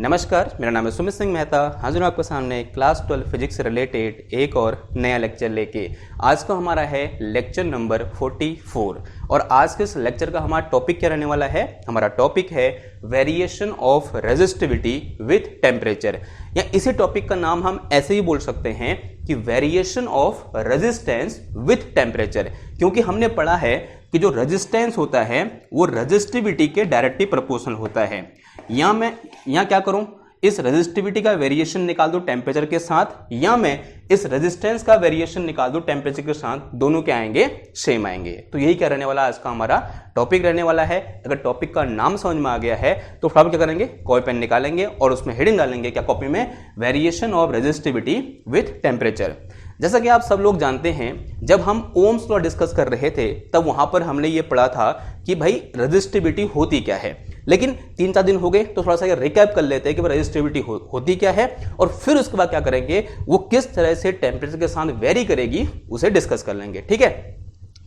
नमस्कार, मेरा नाम है सुमित सिंह मेहता। हाजिर हूँ आपके सामने क्लास 12 फिजिक्स से रिलेटेड एक और नया लेक्चर लेके। आज का हमारा है लेक्चर नंबर 44 और आज के इस लेक्चर का हमारा टॉपिक क्या रहने वाला है? हमारा टॉपिक है variation of resistivity with temperature, या इसी टॉपिक का नाम हम ऐसे ही बोल सकते हैं कि variation of resistance with temperature, क्योंकि हमने पढ़ा है कि जो रेजिस्टेंस होता है वो रेजिस्टिविटी के डायरेक्टली प्रोपोर्शनल होता है। मैं यहाँ क्या करूं, इस रेजिस्टिविटी का वेरिएशन निकाल दूं टेम्परेचर के साथ, या मैं इस रेजिस्टेंस का वेरिएशन निकाल दूं टेम्परेचर के साथ, दोनों क्या आएंगे? सेम आएंगे। तो यही क्या रहने वाला आज का हमारा टॉपिक रहने वाला है। अगर टॉपिक का नाम समझ में आ गया है तो फटाफट क्या करेंगे, कॉपी पेन निकालेंगे और उसमें हेडिंग डालेंगे क्या कॉपी में, variation of resistivity with temperature. जैसा कि आप सब लोग जानते हैं, जब हम ओम्स लॉ डिस्कस कर रहे थे तब वहां पर हमने ये पढ़ा था कि भाई रेजिस्टिविटी होती क्या है, लेकिन 3-4 दिन हो गए तो थोड़ा सा रिकैप कर लेते हैं कि रेजिस्टिविटी होती क्या है, और फिर उसके बाद क्या करेंगे, वो किस तरह से टेम्परेचर के साथ वेरी करेगी उसे डिस्कस कर लेंगे। ठीक है,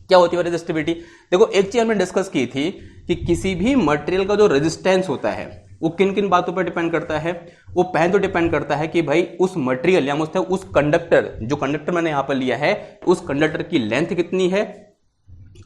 क्या होती है रेजिस्टिविटी? देखो, एक चीज हमने डिस्कस की थी कि किसी भी मटेरियल का जो रेजिस्टेंस होता है वो किन किन बातों पर डिपेंड करता है। वो पहले तो डिपेंड करता है कि भाई उस मटेरियल या उस कंडक्टर, जो कंडक्टर मैंने यहां पर लिया है, उस कंडक्टर की लेंथ कितनी है,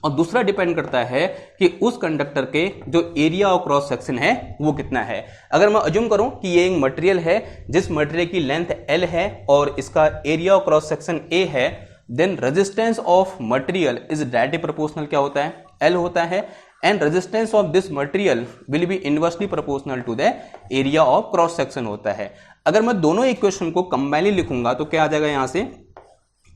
और दूसरा डिपेंड करता है कि उस कंडक्टर के जो एरिया ऑफ क्रॉस सेक्शन है वो कितना है। अगर मैं अज्यूम करूं कि ये एक मटेरियल है जिस मटेरियल की लेंथ L है और इसका area of cross section A है, then resistance of material is directly proportional क्या होता है? L होता है, and resistance of this material will be inversely proportional to the area of cross section होता है। अगर मैं दोनों इक्वेशन को कंबाइनली लिखूंगा तो क्या आ जाएगा, यहां से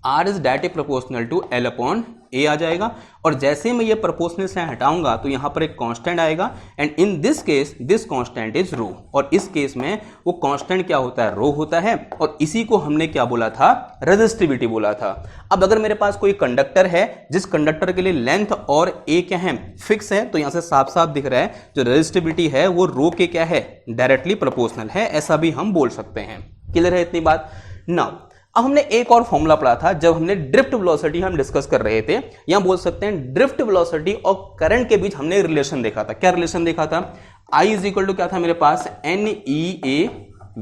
R is directly proportional to L upon A आ जाएगा, और जैसे मैं ये प्रोपोर्शनल से हटाऊंगा तो यहां पर एक कांस्टेंट आएगा, and in this case this constant is rho, और इस केस में वो कांस्टेंट क्या होता है? रो होता है, और इसी को हमने क्या बोला था? रेजिस्टिविटी बोला था। अब अगर मेरे पास कोई कंडक्टर है जिस कंडक्टर के लिए लेंथ और A क्या है? फिक्स है, तो यहां से साफ साफ दिख रहा है जो रेजिस्टिविटी है वो रो के क्या है? डायरेक्टली प्रोपोर्शनल है, ऐसा भी हम बोल सकते हैं। क्लियर है इतनी बात? नाउ अब हमने एक और फॉर्मूला पढ़ा था जब हमने ड्रिफ्ट वेलोसिटी हम डिस्कस कर रहे थे, या बोल सकते हैं ड्रिफ्ट वेलोसिटी और करंट के बीच हमने रिलेशन देखा था। क्या रिलेशन देखा था? I इज इक्वल टू क्या था मेरे पास? NEA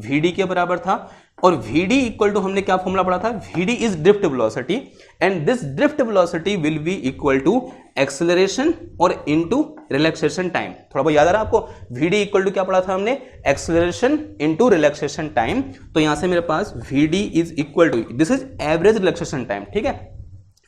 VD के बराबर था, और VD इक्वल टू हमने क्या फॉर्मूला पढ़ा था? VD is drift velocity, and this drift velocity will be equal to acceleration और इनटू रिलैक्सेशन टाइम। थोड़ा बहुत याद आ रहा है आपको? VD इक्वल टू क्या पढ़ा था हमने? Acceleration into relaxation time. तो यहां से मेरे पास VD is equal to, this is average relaxation time, ठीक है,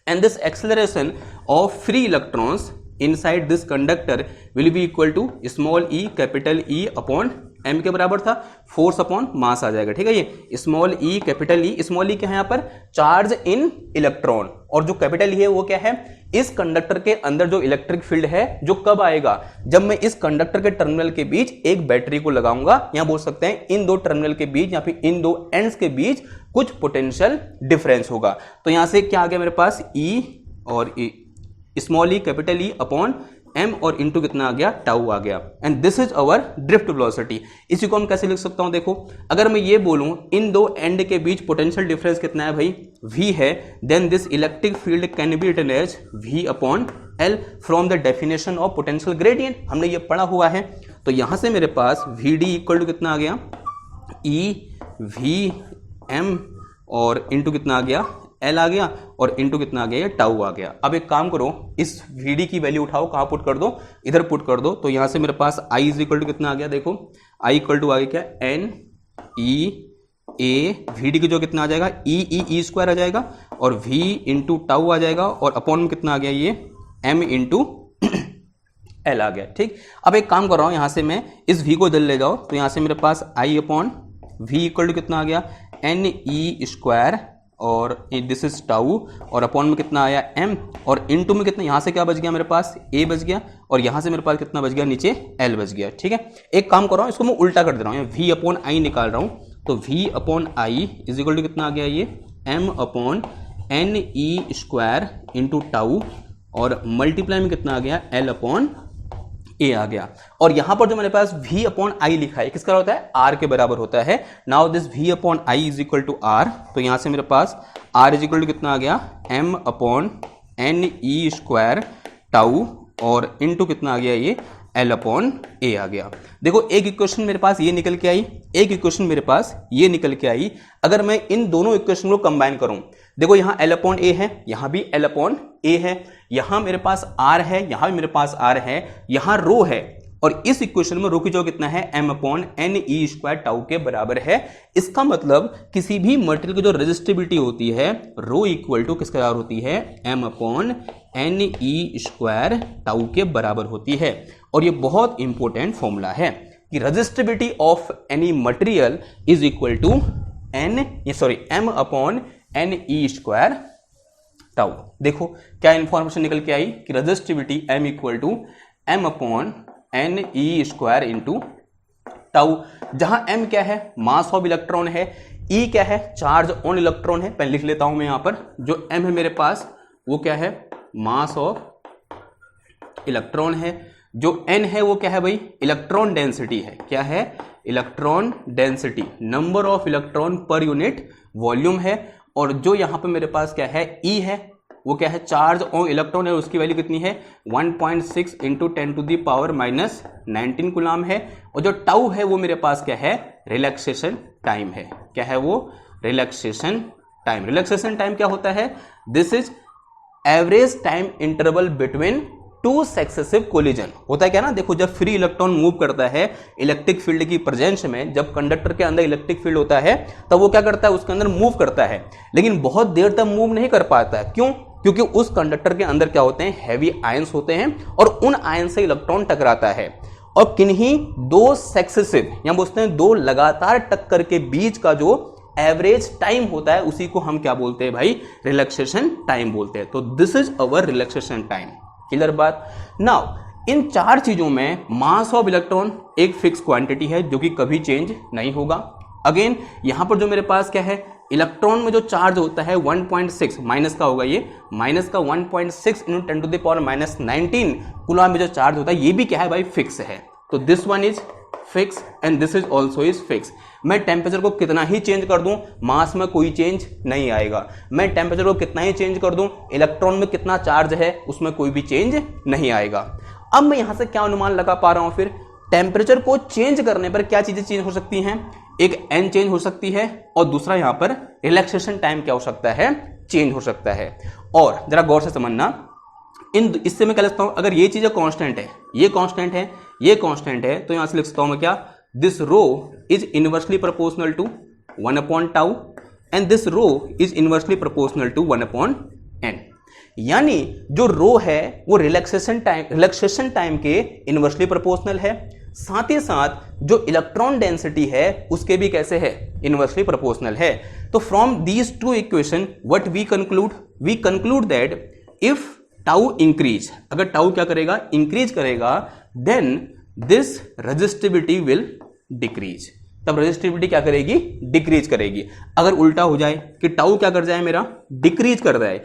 and this acceleration of free electrons inside this conductor will be equal to small e capital E upon M के बराबर था, फोर्स अपॉन मास आ जाएगा। ठीक है, ये small e capital E, small e क्या है यहाँ पर? चार्ज इन इलेक्ट्रॉन, और जो कैपिटल E है वो क्या है? इस कंडक्टर के अंदर जो इलेक्ट्रिक फील्ड है, जो कब आएगा? जब मैं इस कंडक्टर के टर्मिनल के बीच एक बैटरी को लगाऊंगा, या बोल सकते हैं इन दो टर्मिनल के बीच या फिर इन दो एंड्स के बीच कुछ पोटेंशियल डिफरेंस होगा। तो यहां से क्या आ गया मेरे पास? E और small e capital E upon M और इंटू कितना आ गया? टाउ आ गया, and this is our drift velocity. इसी को हम कैसे लिख सकता हूं? देखो, अगर मैं ये बोलूं इन दो एंड के बीच पोटेंशियल डिफरेंस कितना है भाई? V है, then this electric field can be written as V upon L from the definition of potential gradient. हमने ये पढ़ा हुआ है। तो यहां से मेरे पास VD इक्वल टू कितना आ गया? E V M और इंटू कितना आ गया? L आ गया, और इंटू कितना आ गया? टाउ आ गया। अब एक काम करो, इस VD की वैल्यू उठाओ, कहां पुट कर दो? इधर पुट कर दो। तो यहां से मेरे पास I इज इक्वल टू कितना आ गया? देखो, I इक्वल टू आ गया क्या? NEA VD की जो कितना आ जाएगा? E स्क्वायर आ जाएगा, और V इंटू टाउ आ जाएगा, और अपॉन में कितना आ गया? ये M इंटू L आ गया। ठीक, अब एक काम कर रहा हूं, यहां से मैं इस V को इधर ले जाओ, तो यहां से मेरे पास I upon V equal to कितना आ गया? NE स्क्वायर, और दिस इज टाउ, और अपॉन में कितना आया? M, और इनटू में कितना? यहां से क्या बच गया मेरे पास? A बच गया, और यहां से मेरे पास कितना बच गया? नीचे L बच गया। ठीक है, एक काम कर रहा हूं, इसको मैं उल्टा कर दे रहा हूं, V अपॉन I निकाल रहा हूं, तो V upon I is equal to कितना आ गया? ये M upon NE square into tau, और मल्टीप्लाई में कितना आ गया? L अपॉन A आ गया। और यहां पर जो मेरे पास V अपॉन I लिखा है किसका होता है? R के बराबर होता है। Now this V upon I is equal to R, तो यहां से मेरे पास R इज इक्वल टू कितना आ गया? M upon NE square tau, और इनटू कितना आ गया? ये L अपॉन A आ गया। देखो एक इक्वेशन मेरे पास ये निकल के आई, एक इक्वेशन मेरे पास ये निकल के आई। अगर मैं इन दोनों इक्वेशन को कंबाइन करूं, देखो यहाँ L अपॉन A है, यहाँ भी L अपॉन A है, यहाँ मेरे पास R है, यहाँ भी मेरे पास R है, यहाँ रो है, और इस इक्वेशन में रो की जगह कितना है, m upon n e square tau के बराबर है। इसका मतलब किसी भी मटेरियल की जो रेजिस्टिविटी होती है, रो इक्वल टू किसके बराबर होती है, m upon n e square tau के बराबर होती है। और ये बहुत इंपॉर्टेंट फॉर्मूला है कि resistivity of any material is equal to m upon n e square tau. देखो क्या इंफॉर्मेशन निकल के आई कि resistivity m equal to m upon n e square into tau, जहां m क्या है, मास ऑफ इलेक्ट्रॉन है, E क्या है, चार्ज ऑन इलेक्ट्रॉन है। पहले लिख लेता हूं मैं यहां पर, जो m है मेरे पास वो क्या है, मास ऑफ इलेक्ट्रॉन है, जो n है वो क्या है भाई, इलेक्ट्रॉन डेंसिटी है। क्या है, electron density, number of electron पर यूनिट वॉल्यूम है। और जो यहां पे मेरे पास क्या है, E है, वो क्या है, चार्ज ऑन इलेक्ट्रॉन है, उसकी वैल्यू कितनी है, 1.6 into 10 to the power minus 19 coulomb है। और जो टाउ है वो मेरे पास क्या है, रिलैक्सेशन टाइम है। क्या है वो, रिलैक्सेशन टाइम। रिलैक्सेशन टाइम क्या होता है, this is average time interval between two successive collision. होता है क्या ना, देखो जब फ्री इलेक्ट्रॉन मूव करता है इलेक्ट्रिक फील्ड की प्रेजेंस में, जब कंडक्टर के अंदर इलेक्ट्रिक फील्ड होता है तब वो क्या करता है, उसके अंदर मूव करता है, लेकिन बहुत देर तक मूव नहीं कर पाता है। क्यों, क्योंकि उस कंडक्टर के अंदर क्या होते हैं, हैवी आयंस होते हैं, और उन आयन से इलेक्ट्रॉन टकराता है। और किन्हीं दो सक्सेसिव या बोलते हैं दो लगातार टक्कर के बीच का जो एवरेज टाइम होता है, उसी को हम क्या बोलते हैं भाई, रिलैक्सेशन टाइम बोलते हैं। तो this is our relaxation time. Clear बात। नाउ इन चार चीजों में मास ऑफ इलेक्ट्रॉन एक फिक्स क्वांटिटी है जो कि कभी चेंज नहीं होगा। अगेन यहां पर जो मेरे पास क्या है, इलेक्ट्रॉन में जो चार्ज होता है 1.6 माइनस का होगा, ये माइनस का 1.6 into 10 to the power minus 19 coulomb में जो चार्ज होता है, ये भी क्या है भाई, फिक्स है। तो this one is fix and this is also is fix. मैं टेम्परेचर को कितना ही चेंज कर दूं, मास में कोई चेंज नहीं आएगा। मैं टेम्परेचर को कितना ही चेंज कर दूं, इलेक्ट्रॉन में कितना चार्ज है उसमें कोई भी चेंज नहीं आएगा। अब मैं यहां से क्या अनुमान लगा पा रहा हूं, फिर टेम्परेचर को चेंज करने पर क्या चीजें चेंज हो सकती हैं, एक n चेंज हो सकती है, और दूसरा यहां पर रिलैक्सेशन टाइम क्या हो सकता है, चेंज हो सकता है। और जरा गौर से समझना, इससे मैं क्या लिखता हूं, अगर ये चीजें कांस्टेंट है, ये कांस्टेंट है, ये कांस्टेंट है, तो यहां से लिख सकता हूं मैं क्या, this rho is inversely proportional to 1 upon tau and this rho is inversely proportional to 1 upon n. यानी जो रो है वो रिलैक्सेशन टाइम के इनवर्सली प्रोपोर्शनल है, साथ ही साथ जो इलेक्ट्रॉन डेंसिटी है उसके भी कैसे है, इनवर्सली प्रोपोर्शनल है। तो from these two equation what we conclude that if tau increase, अगर टाउ क्या करेगा, इंक्रीज करेगा, then this resistivity will decrease. तब रेजिस्टिविटी क्या करेगी, डिक्रीज करेगी। अगर उल्टा हो जाए कि टाउ क्या कर जाए, मेरा डिक्रीज कर जाए,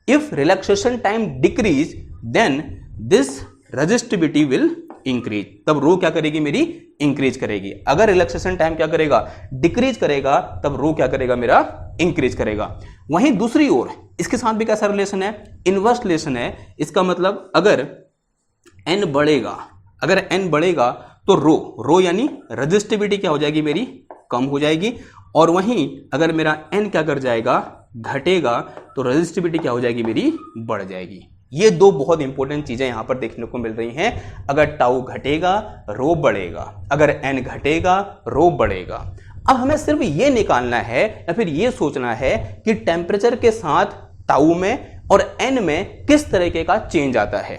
if relaxation time decrease then this resistivity will increase, तब रो क्या करेगी, मेरी इंक्रीज करेगी। अगर रिलैक्सेशन टाइम क्या करेगा, डिक्रीज करेगा, तब रो क्या करेगा, मेरा इंक्रीज करेगा। वहीं दूसरी ओर इसके साथ भी कैसा रिलेशन है, इनवर्स रिलेशन है। इसका मतलब अगर n बढ़ेगा तो रो यानी रेजिस्टिविटी क्या हो जाएगी, मेरी कम हो जाएगी। और वहीं अगर मेरा n क्या कर जाएगा, घटेगा, तो रेजिस्टिविटी क्या हो जाएगी, मेरी बढ़ जाएगी। ये दो बहुत इंपॉर्टेंट चीजें यहां पर देखने को मिल रही हैं। अगर टाउ घटेगा, रो बढ़ेगा, अगर n घटेगा, रो बढ़ेगा। अब हमें सिर्फ ये निकालना है या फिर ये सोचना है कि टेम्परेचर के साथ टाउ में और n में किस तरीके का चेंज आता है।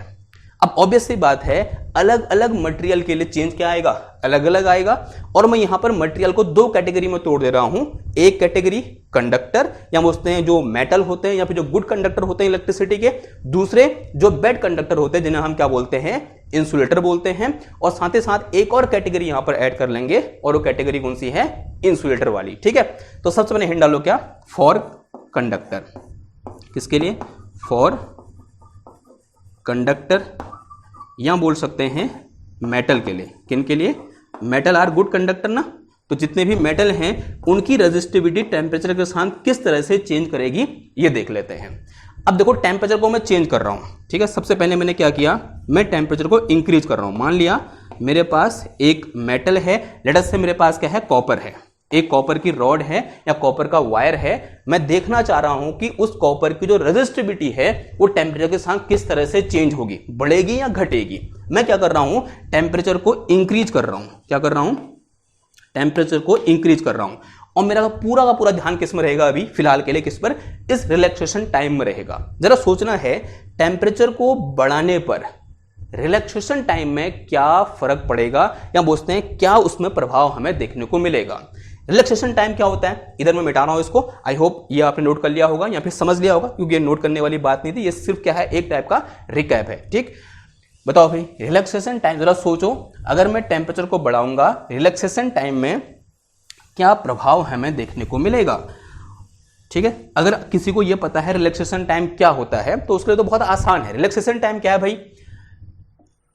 अब ऑब्वियस सी बात है, अलग अलग मटेरियल के लिए चेंज क्या आएगा, अलग अलग आएगा। और मैं यहां पर मटेरियल को दो कैटेगरी में तोड़ दे रहा हूं। एक कैटेगरी कंडक्टर या बोलते हैं जो मेटल होते हैं या फिर जो गुड कंडक्टर होते हैं इलेक्ट्रिसिटी के, दूसरे जो बैड कंडक्टर होते हैं जिन्हें हम क्या बोलते हैं, इंसुलेटर बोलते हैं। और साथ ही साथ एक और कैटेगरी यहां पर ऐड कर लेंगे, और वो कैटेगरी कौन सी है, इंसुलेटर वाली। ठीक है, तो सबसे पहले हिंट डालो क्या, फॉर कंडक्टर। किसके लिए, फॉर कंडक्टर, या बोल सकते हैं मेटल के लिए। किन के लिए, मेटल आर गुड कंडक्टर ना। तो जितने भी मेटल हैं उनकी रेजिस्टिविटी टेम्परेचर के साथ किस तरह से चेंज करेगी, ये देख लेते हैं। अब देखो टेम्परेचर को मैं चेंज कर रहा हूं। ठीक है, सबसे पहले मैंने क्या किया, मैं टेम्परेचर को इंक्रीज कर रहा हूं। मान लिया मेरे पास एक मेटल है, लेट अस से मेरे पास क्या है, कॉपर है, एक कॉपर की रॉड है या कॉपर का वायर है। मैं देखना चाह रहा हूं कि उस कॉपर की जो रेजिस्टिविटी है वो टेम्परेचर के साथ किस तरह से चेंज होगी, बढ़ेगी या घटेगी। मैं क्या कर रहा हूं, टेम्परेचर को इंक्रीज कर रहा हूं। क्या कर रहा हूं, टेम्परेचर को इंक्रीज कर रहा हूं। और मेरा का पूरा ध्यान किस में रहेगा, अभी फिलहाल के लिए किस पर, इस रिलैक्सेशन टाइम में रहेगा। जरा सोचना है टेम्परेचर को बढ़ाने पर रिलैक्सेशन टाइम में क्या फर्क पड़ेगा, या बोलते हैं क्या उसमें प्रभाव हमें देखने को मिलेगा। रिलैक्सेशन टाइम क्या होता है, इधर मैं मिटा रहा हूं इसको। आई होप ये आपने नोट कर लिया होगा या फिर समझ लिया होगा, क्योंकि ये नोट करने वाली बात नहीं थी, ये सिर्फ क्या है, एक टाइप का रिकैप है। ठीक, बताओ भाई रिलैक्सेशन टाइम, जरा सोचो अगर मैं टेम्परेचर को बढ़ाऊंगा रिलैक्सेशन टाइम में क्या प्रभाव हमें देखने को मिलेगा। ठीक है, अगर किसी को यह पता है रिलैक्सेशन टाइम क्या होता है तो उसके लिए तो बहुत आसान है। रिलैक्सेशन टाइम क्या है भाई,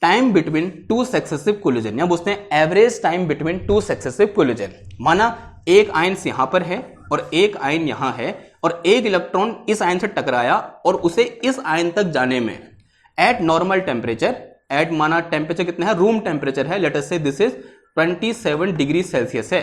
time between two successive collision, या बोलते हैं average time between two successive collision. माना एक आयन यहां पर है और एक आयन यहां है, और एक इलेक्ट्रॉन इस आयन से टकराया और उसे इस आयन तक जाने में एट नॉर्मल टेम्परेचर, एट माना टेम्परेचर कितना है, रूम टेम्परेचर है, लेट अस से दिस इज 27 डिग्री सेल्सियस है।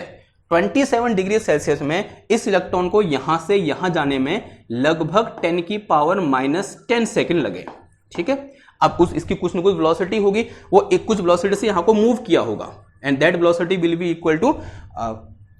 27 डिग्री सेल्सियस में इस इलेक्ट्रॉन को यहां से यहां जाने में लगभग 10 की पावर -10 सेकंड लगे। ठीक है, अब इसकी कुछ न कुछ वेलोसिटी होगी, वो एक कुछ वेलोसिटी से यहां को मूव किया होगा, and that velocity will be equal to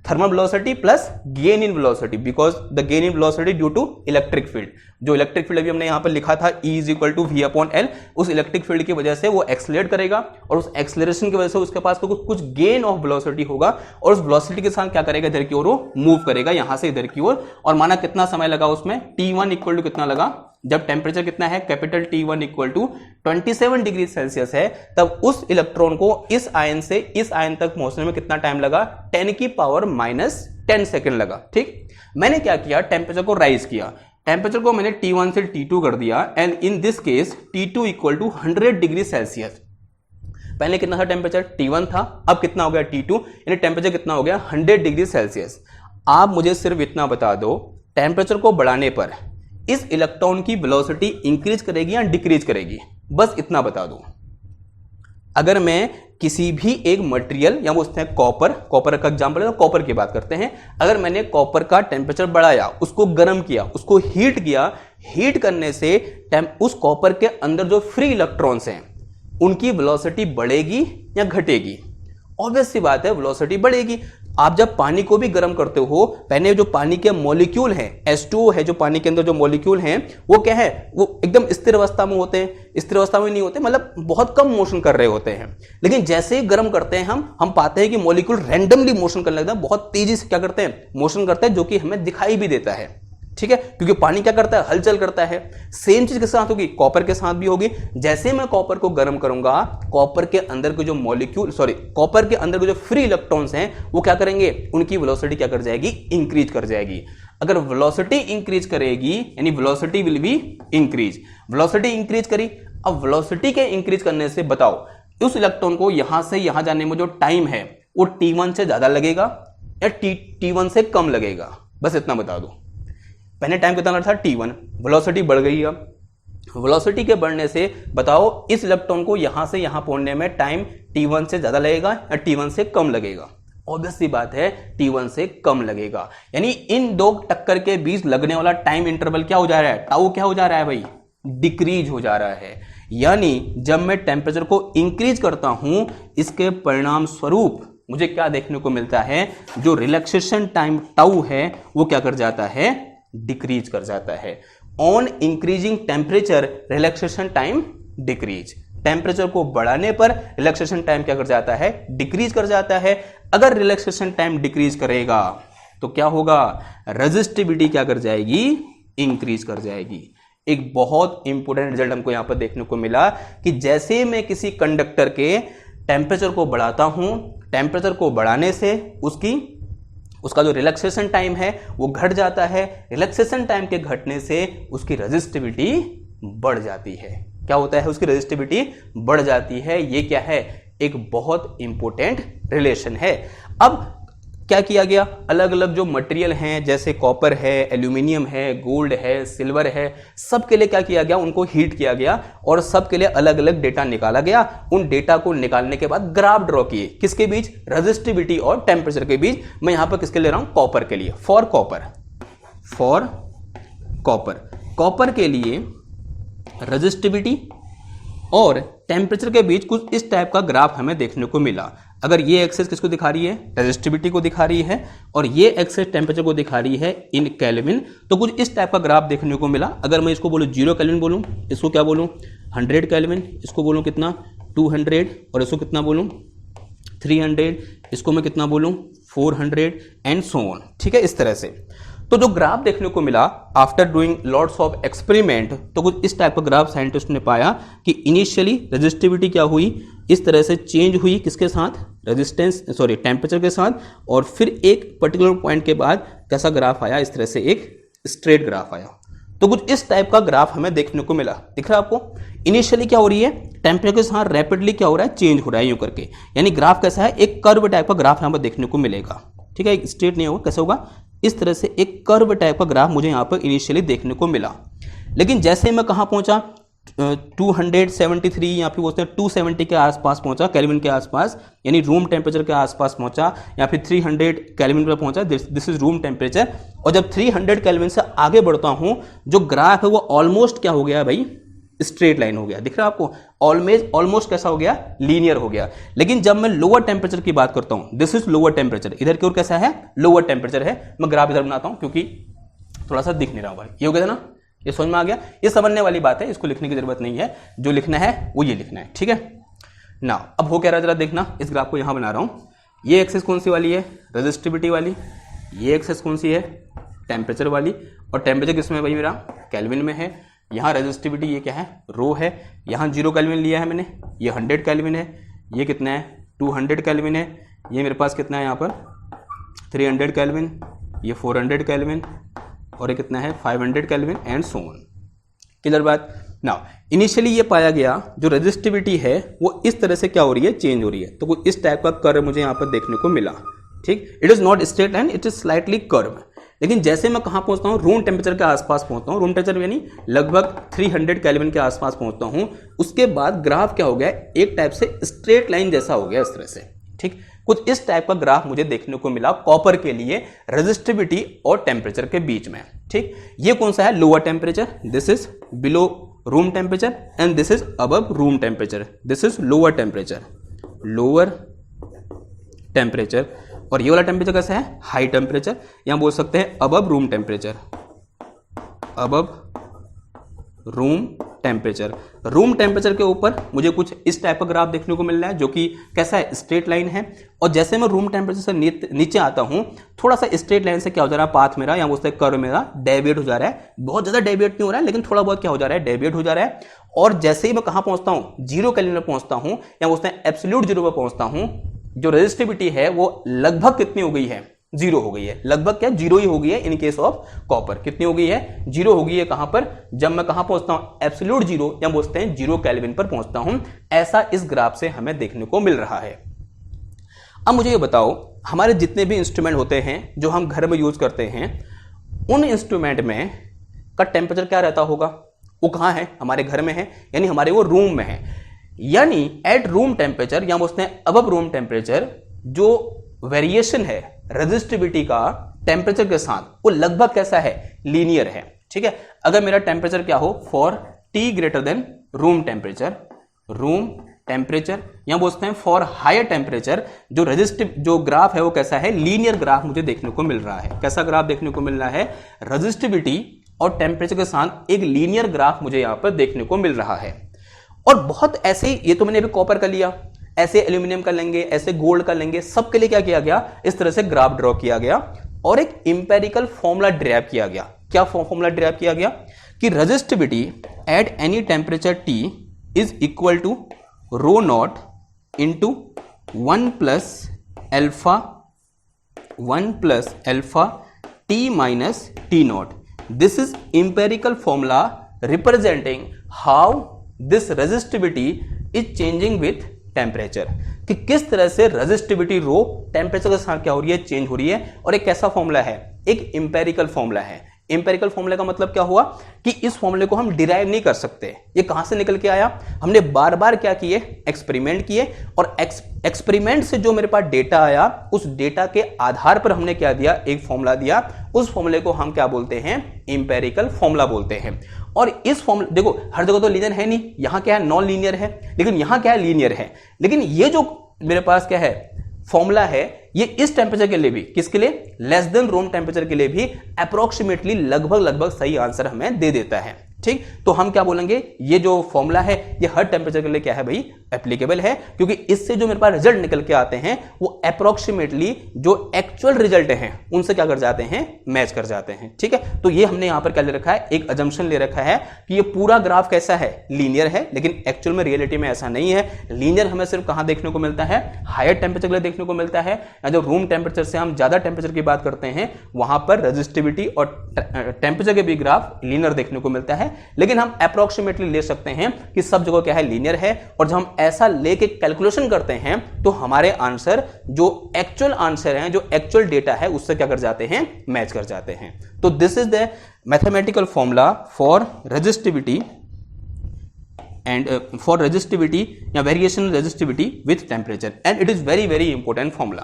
thermal velocity plus gain in velocity, because the gain in velocity due to electric field. जो इलेक्ट्रिक फील्ड अभी हमने यहां पर लिखा था E is equal to V/L, उस इलेक्ट्रिक फील्ड की वजह से वो एक्सलेट करेगा, और उस एक्सलेरेशन की वजह से उसके पास कुछ गेन ऑफ वेलोसिटी होगा, और उस वेलोसिटी के साथ क्या करेगा, इधर की ओर वो मूव करेगा, यहां से इधर की ओर। और माना कितना समय लगा उसमें, T1 इक्वल टू कितना लगा, जब टेम्परेचर कितना है, capital T1 equal to 27 degree Celsius है, तब उस इलेक्ट्रॉन को इस आयन से इस आयन तक पहुंचने में कितना टाइम लगा, 10 की पावर -10 सेकंड लगा। ठीक, मैंने क्या किया, टेम्परेचर को राइज किया, टेम्परेचर को मैंने T1 से T2 कर दिया, and in this case T2 equal to 100 degree Celsius. पहले कितना था टेम्परेचर, T1 था, अब कितना हो गया T2, यानी टेम्परेचर कितना हो गया 100 डिग्री सेल्सियस। आप मुझे सिर्फ इतना बता दो, टेम्परेचर को बढ़ाने पर इस इलेक्ट्रॉन की वेलोसिटी इंक्रीज करेगी या डिक्रीज करेगी, बस इतना बता दो। अगर मैं किसी भी एक मटेरियल, या बोलते हैं कॉपर का एग्जांपल है तो कॉपर की बात करते हैं, अगर मैंने कॉपर का टेम्परेचर बढ़ाया, उसको गर्म किया, उसको हीट किया, हीट करने से उस कॉपर के अंदर जो फ्री इलेक्ट्रॉन्स हैं उनकी वेलोसिटी बढ़ेगी या घटेगी। ऑब्वियस सी बात है, वेलोसिटी बढ़ेगी। आप जब पानी को भी गर्म करते हो, पहले जो पानी के मॉलिक्यूल हैं, H2O है, जो पानी के अंदर जो मॉलिक्यूल हैं वो क्या है, वो एकदम स्थिर अवस्था में होते हैं, स्थिर अवस्था में नहीं होते, मतलब बहुत कम मोशन कर रहे होते हैं। लेकिन जैसे ही गर्म करते हैं हम पाते हैं कि मॉलिक्यूल रैंडमली मोशन करने लगता है, बहुत तेजी से क्या करते हैं, मोशन करते हैं, जो कि हमें दिखाई भी देता है। ठीक है, क्योंकि पानी क्या करता है, हलचल करता है। सेम चीज के साथ होगी, कॉपर के साथ भी होगी। जैसे मैं कॉपर को गर्म करूंगा, कॉपर के अंदर के जो मॉलिक्यूल कॉपर के अंदर के जो फ्री इलेक्ट्रॉन्स हैं वो क्या करेंगे, उनकी वेलोसिटी क्या कर जाएगी, इंक्रीज कर जाएगी। अगर वेलोसिटी इंक्रीज करेगी यानी velocity will be increase, velocity increase करी। अब वेलोसिटी के इंक्रीज करने से बताओ उस इलेक्ट्रॉन को यहां से यहां जाने में जो टाइम है वो T1 से ज्यादा लगेगा या T1 से कम लगेगा, बस इतना बता दो। पहले टाइम कितना लगा था T1, वेलोसिटी बढ़ गई। अब वेलोसिटी के बढ़ने से बताओ इस इलेक्ट्रॉन को यहां से यहां पहुंचने में टाइम T1 से ज्यादा लगेगा या T1 से कम लगेगा। ऑब्वियस सी बात है, T1 से कम लगेगा। यानी इन दो टक्कर के बीच लगने वाला टाइम इंटरवल क्या हो जा रहा है, टाउ क्या हो जा रहा है भाई, डिक्रीज हो जा रहा है। यानी जब मैं टेम्परेचर को इंक्रीज करता हूं, इसके परिणाम स्वरूप मुझे क्या देखने को मिलता है, जो रिलैक्सेशन टाइम टाउ है वो क्या कर जाता है, डिक्रीज कर जाता है। On increasing temperature relaxation time decrease, temperature को बढ़ाने पर रिलैक्सेशन टाइम क्या कर जाता है, डिक्रीज कर जाता है। अगर रिलैक्सेशन टाइम डिक्रीज करेगा तो क्या होगा, रेजिस्टिविटी क्या कर जाएगी, इंक्रीज कर जाएगी। एक बहुत इंपॉर्टेंट रिजल्ट हमको यहां पर देखने को मिला कि जैसे मैं किसी कंडक्टर के टेम्परेचर को बढ़ाता हूं, टेम्परेचर को बढ़ाने से उसका जो रिलैक्सेशन टाइम है वो घट जाता है। रिलैक्सेशन टाइम के घटने से उसकी रेजिस्टिविटी बढ़ जाती है। क्या होता है, उसकी रेजिस्टिविटी बढ़ जाती है। ये क्या है, एक बहुत इंपॉर्टेंट रिलेशन है। अब क्या किया गया, अलग अलग जो मटेरियल हैं जैसे कॉपर है, एल्यूमिनियम है, गोल्ड है, सिल्वर है, सब के लिए क्या किया गया, उनको हीट किया गया और सब के लिए अलग अलग डेटा निकाला गया। उन डेटा को निकालने के बाद ग्राफ ड्रॉ किए, किसके बीच, रेजिस्टिविटी और टेम्परेचर के बीच। मैं यहां पर किसके ले रहा हूं, कॉपर के लिए, फॉर कॉपर के लिए रेजिस्टिविटी और टेम्परेचर के बीच कुछ इस टाइप का ग्राफ हमें देखने को मिला। अगर ये एक्सेस किसको दिखा रही है, रेजिस्टिविटी को दिखा रही है, और ये एक्सेस टेम्परेचर को दिखा रही है इन केल्विन, तो कुछ इस टाइप का ग्राफ देखने को मिला। अगर मैं इसको बोलूं 0 केल्विन बोलूं, इसको क्या बोलूं 100 केल्विन, इसको बोलूं कितना 200, और इसको कितना बोलूं 300, इसको मैं कितना बोलूं 400 एंड सो ऑन। ठीक है, इस तरह से तो जो ग्राफ देखने को मिला after doing lots of experiment, तो कुछ इस टाइप का ग्राफ साइंटिस्ट ने पाया कि इनिशियली रेजिस्टिविटी क्या हुई, इस तरह से चेंज हुई, किसके साथ, टेम्परेचर के साथ, और फिर एक पर्टिकुलर पॉइंट के बाद कैसा ग्राफ आया, इस तरह से एक स्ट्रेट ग्राफ आया। तो कुछ इस टाइप का ग्राफ हमें देखने को मिला। दिख रहा है आपको, इनिशियली क्या हो रही है, टेम्परेचर के साथ रैपिडली क्या हो रहा है, चेंज हो रहा है यूं करके, यानी ग्राफ कैसा है, एक कर्व टाइप का ग्राफ यहां पर देखने को मिलेगा। ठीक है, एक स्ट्रेट नहीं होगा, कैसा होगा, इस तरह से एक कर्व टाइप का ग्राफ मुझे यहां पर इनिशियली देखने को मिला। लेकिन जैसे मैं कहां पहुंचा, 273 या फिर बोलते हैं 270 के आसपास पहुंचा, केल्विन के आसपास, यानी रूम टेम्परेचर के आसपास पहुंचा, या फिर 300 केल्विन पर पहुंचा, दिस इज रूम टेम्परेचर। और जब 300 केल्विन से आगे बढ़ता हूं, जो ग्राफ है वो ऑलमोस्ट क्या हो गया भाई, स्ट्रेट लाइन हो गया। दिख रहा है आपको, ऑलमोस्ट कैसा हो गया, लीनियर हो गया। लेकिन जब मैं लोअर टेम्परेचर की बात करता हूं, दिस इज लोअर टेम्परेचर, इधर की ओर कैसा है, लोअर टेम्परेचर है। मैं ग्राफ इधर बनाता हूं क्योंकि थोड़ा सा दिख नहीं रहा भाई, ये हो गया था ना, ये समझ में आ गया, ये समझने वाली बात है, इसको लिखने की जरूरत नहीं है, जो लिखना है वो ये लिखना है। ठीक है ना, अब हो क्या रहा है जरा देखना, इस ग्राफ को यहां बना रहा हूं। ये एक्सेस कौन सी वाली है, रेजिस्टिविटी वाली, ये एक्सेस कौन सी है, टेम्परेचर वाली, और टेम्परेचर किसमें भाई मेरा, केल्विन में है। यहाँ रेजिस्टिविटी ये क्या है, रो है, यहाँ 0 केल्विन लिया है मैंने, ये 100 केल्विन है, ये कितना है 200 केल्विन है, ये मेरे पास कितना है यहाँ पर 300 केल्विन, ये 400 केल्विन, और ये कितना है 500 kelvin and so on. Clear बात। नाउ इनिशियली ये पाया गया जो रेजिस्टिविटी है वो इस तरह से क्या हो रही है, चेंज हो रही है। तो कुछ इस टाइप का कर्व मुझे यहाँ पर देखने को मिला। ठीक, it is not straight line, it is slightly curve. लेकिन जैसे मैं कहां पहुंचता हूं, रूम टेम्परेचर के आसपास पहुंचता हूं, रूम टेम्परेचर यानी लगभग 300 केल्विन के आसपास पहुंचता हूं, उसके बाद ग्राफ क्या हो गया, एक टाइप से स्ट्रेट लाइन जैसा हो गया इस तरह से। ठीक, कुछ इस टाइप का ग्राफ मुझे देखने को मिला कॉपर के लिए रेजिस्टिविटी और टेम्परेचर के बीच में। ठीक, ये कौन सा है, lower temperature, this is below room temperature and this is above room temperature, this is lower temperature, और ये वाला टेम्परेचर कैसा है, हाई टेम्परेचर, यहां बोल सकते हैं above room temperature, above room temperature. Room temperature के ऊपर मुझे कुछ इस टाइप का ग्राफ देखने को मिल रहा है जो कि कैसा है, स्ट्रेट लाइन है। और जैसे मैं रूम टेम्परेचर से नीचे आता हूं, थोड़ा सा स्ट्रेट लाइन से क्या हो जा रहा है, पाथ मेरा या बोलते हैं कर्व मेरा डेविएट हो जा रहा है। बहुत ज्यादा डेविएट नहीं हो रहा है, लेकिन थोड़ा बहुत क्या हो जा रहा है, डेविएट हो जा रहा है। और जैसे ही मैं कहां पहुंचता हूं, 0 केल्विन में पहुंचता हूं या बोलते हैं एब्सोल्यूट 0 पर पहुंचता हूं, जो रेजिस्टिविटी है वो लगभग कितनी हो गई है, 0 हो गई है। लगभग क्या, 0 ही हो गई है इन केस ऑफ कॉपर। कितनी हो गई है, 0 हो गई है। कहां पर, जब मैं कहां पहुंचता हूं, एब्सोल्यूट 0 या बोलते हैं 0 केल्विन पर पहुंचता हूं। ऐसा इस ग्राफ से हमें देखने को मिल रहा है। अब मुझे ये बताओ, हमारे जितने भी इंस्ट्रूमेंट होते हैं जो हम घर में यूज करते हैं, उन इंस्ट्रूमेंट में का टेम्परेचर क्या रहता होगा, वो कहां है, हमारे घर में है, यानी हमारे वो रूम में है। यानी एट रूम टेम्परेचर या बोलते हैं अबव रूम टेम्परेचर, जो वेरिएशन है रेजिस्टिविटी का टेम्परेचर के साथ, वो लगभग कैसा है, लीनियर है। ठीक है, अगर मेरा टेम्परेचर क्या हो, for T greater than room temperature या बोलते हैं फॉर हायर टेम्परेचर, जो ग्राफ है वो कैसा है, लीनियर ग्राफ मुझे देखने को मिल रहा है। कैसा ग्राफ देखने को मिल रहा है, रेजिस्टिविटी और टेम्परेचर के साथ एक लीनियर ग्राफ मुझे यहां पर देखने को मिल रहा है। और बहुत ऐसे, ये तो मैंने अभी कॉपर का लिया, ऐसे एल्यूमिनियम का लेंगे, ऐसे गोल्ड का लेंगे, सबके लिए क्या किया गया, इस तरह से ग्राफ ड्रॉ किया गया और एक इंपेरिकल फॉर्मूला ड्राइव किया गया। क्या फॉर्मूला ड्राइव किया गया कि resistivity at any temperature T is equal to rho naught into 1 plus alpha T minus T naught. This is empirical formula representing how this resistivity is changing with temperature. कि किस तरह से resistivity रो temperature के साथ क्या हो रही है, चेंज हो रही है। और एक कैसा फॉर्मूला है, एक इंपेरिकल फॉर्मूला है। इंपेरिकल फॉर्मूले का मतलब क्या हुआ कि इस फॉर्मूले को हम डिराइव नहीं कर सकते। ये कहां से निकल के आया, हमने बार बार क्या किए, एक्सपेरिमेंट किए, और एक्सपेरिमेंट से जो मेरे पास डेटा आया उस डेटा के आधार पर हमने क्या दिया, एक फॉर्मूला दिया। उस फॉर्मूले को हम क्या बोलते हैं, इंपेरिकल फॉर्मूला बोलते हैं। और इस फॉर्मूले, देखो हर जगह तो लीनियर है नहीं, यहां क्या है, नॉन लीनियर है, लेकिन यहां क्या है, लीनियर है। लेकिन ये जो मेरे पास क्या है फॉर्मूला है, ये इस टेम्परेचर के लिए भी, किसके लिए, लेस देन रूम टेम्परेचर के लिए भी अप्रोक्सीमेटली लगभग सही आंसर हमें दे देता है। ठीक, तो हम क्या बोलेंगे, ये जो फॉर्मूला है ये हर टेम्परेचर के लिए क्या है भाई, एप्लीकेबल है, क्योंकि इससे जो मेरे पास रिजल्ट निकल के आते हैं वो अप्रोक्सीमेटली जो एक्चुअल रिजल्ट हैं उनसे क्या कर जाते हैं, मैच कर जाते हैं। ठीक है, तो ये हमने यहां पर क्या ले रखा है, एक अजम्पशन ले रखा है कि ये पूरा ग्राफ कैसा है, लीनियर है, लेकिन एक्चुअल में रियलिटी में ऐसा नहीं है। लीनियर हमें सिर्फ कहां देखने को मिलता है, हायर टेम्परेचर के लिए देखने को मिलता है, या जो रूम टेम्परेचर से हम ज्यादा टेम्परेचर की बात करते हैं वहां पर रेजिस्टिविटी और टेम्परेचर के भी ग्राफ लीनियर देखने को मिलता है। लेकिन हम अप्रोक्सीमेटली ले सकते हैं कि सब जगह क्या है, लीनियर है। और जब हम ऐसा लेके कैलकुलेशन करते हैं तो हमारे आंसर जो एक्चुअल आंसर हैं, जो एक्चुअल डेटा है उससे क्या कर जाते हैं, मैच कर जाते हैं। तो this is the mathematical formula for resistivity and for resistivity या variation resistivity with temperature and it is very important formula।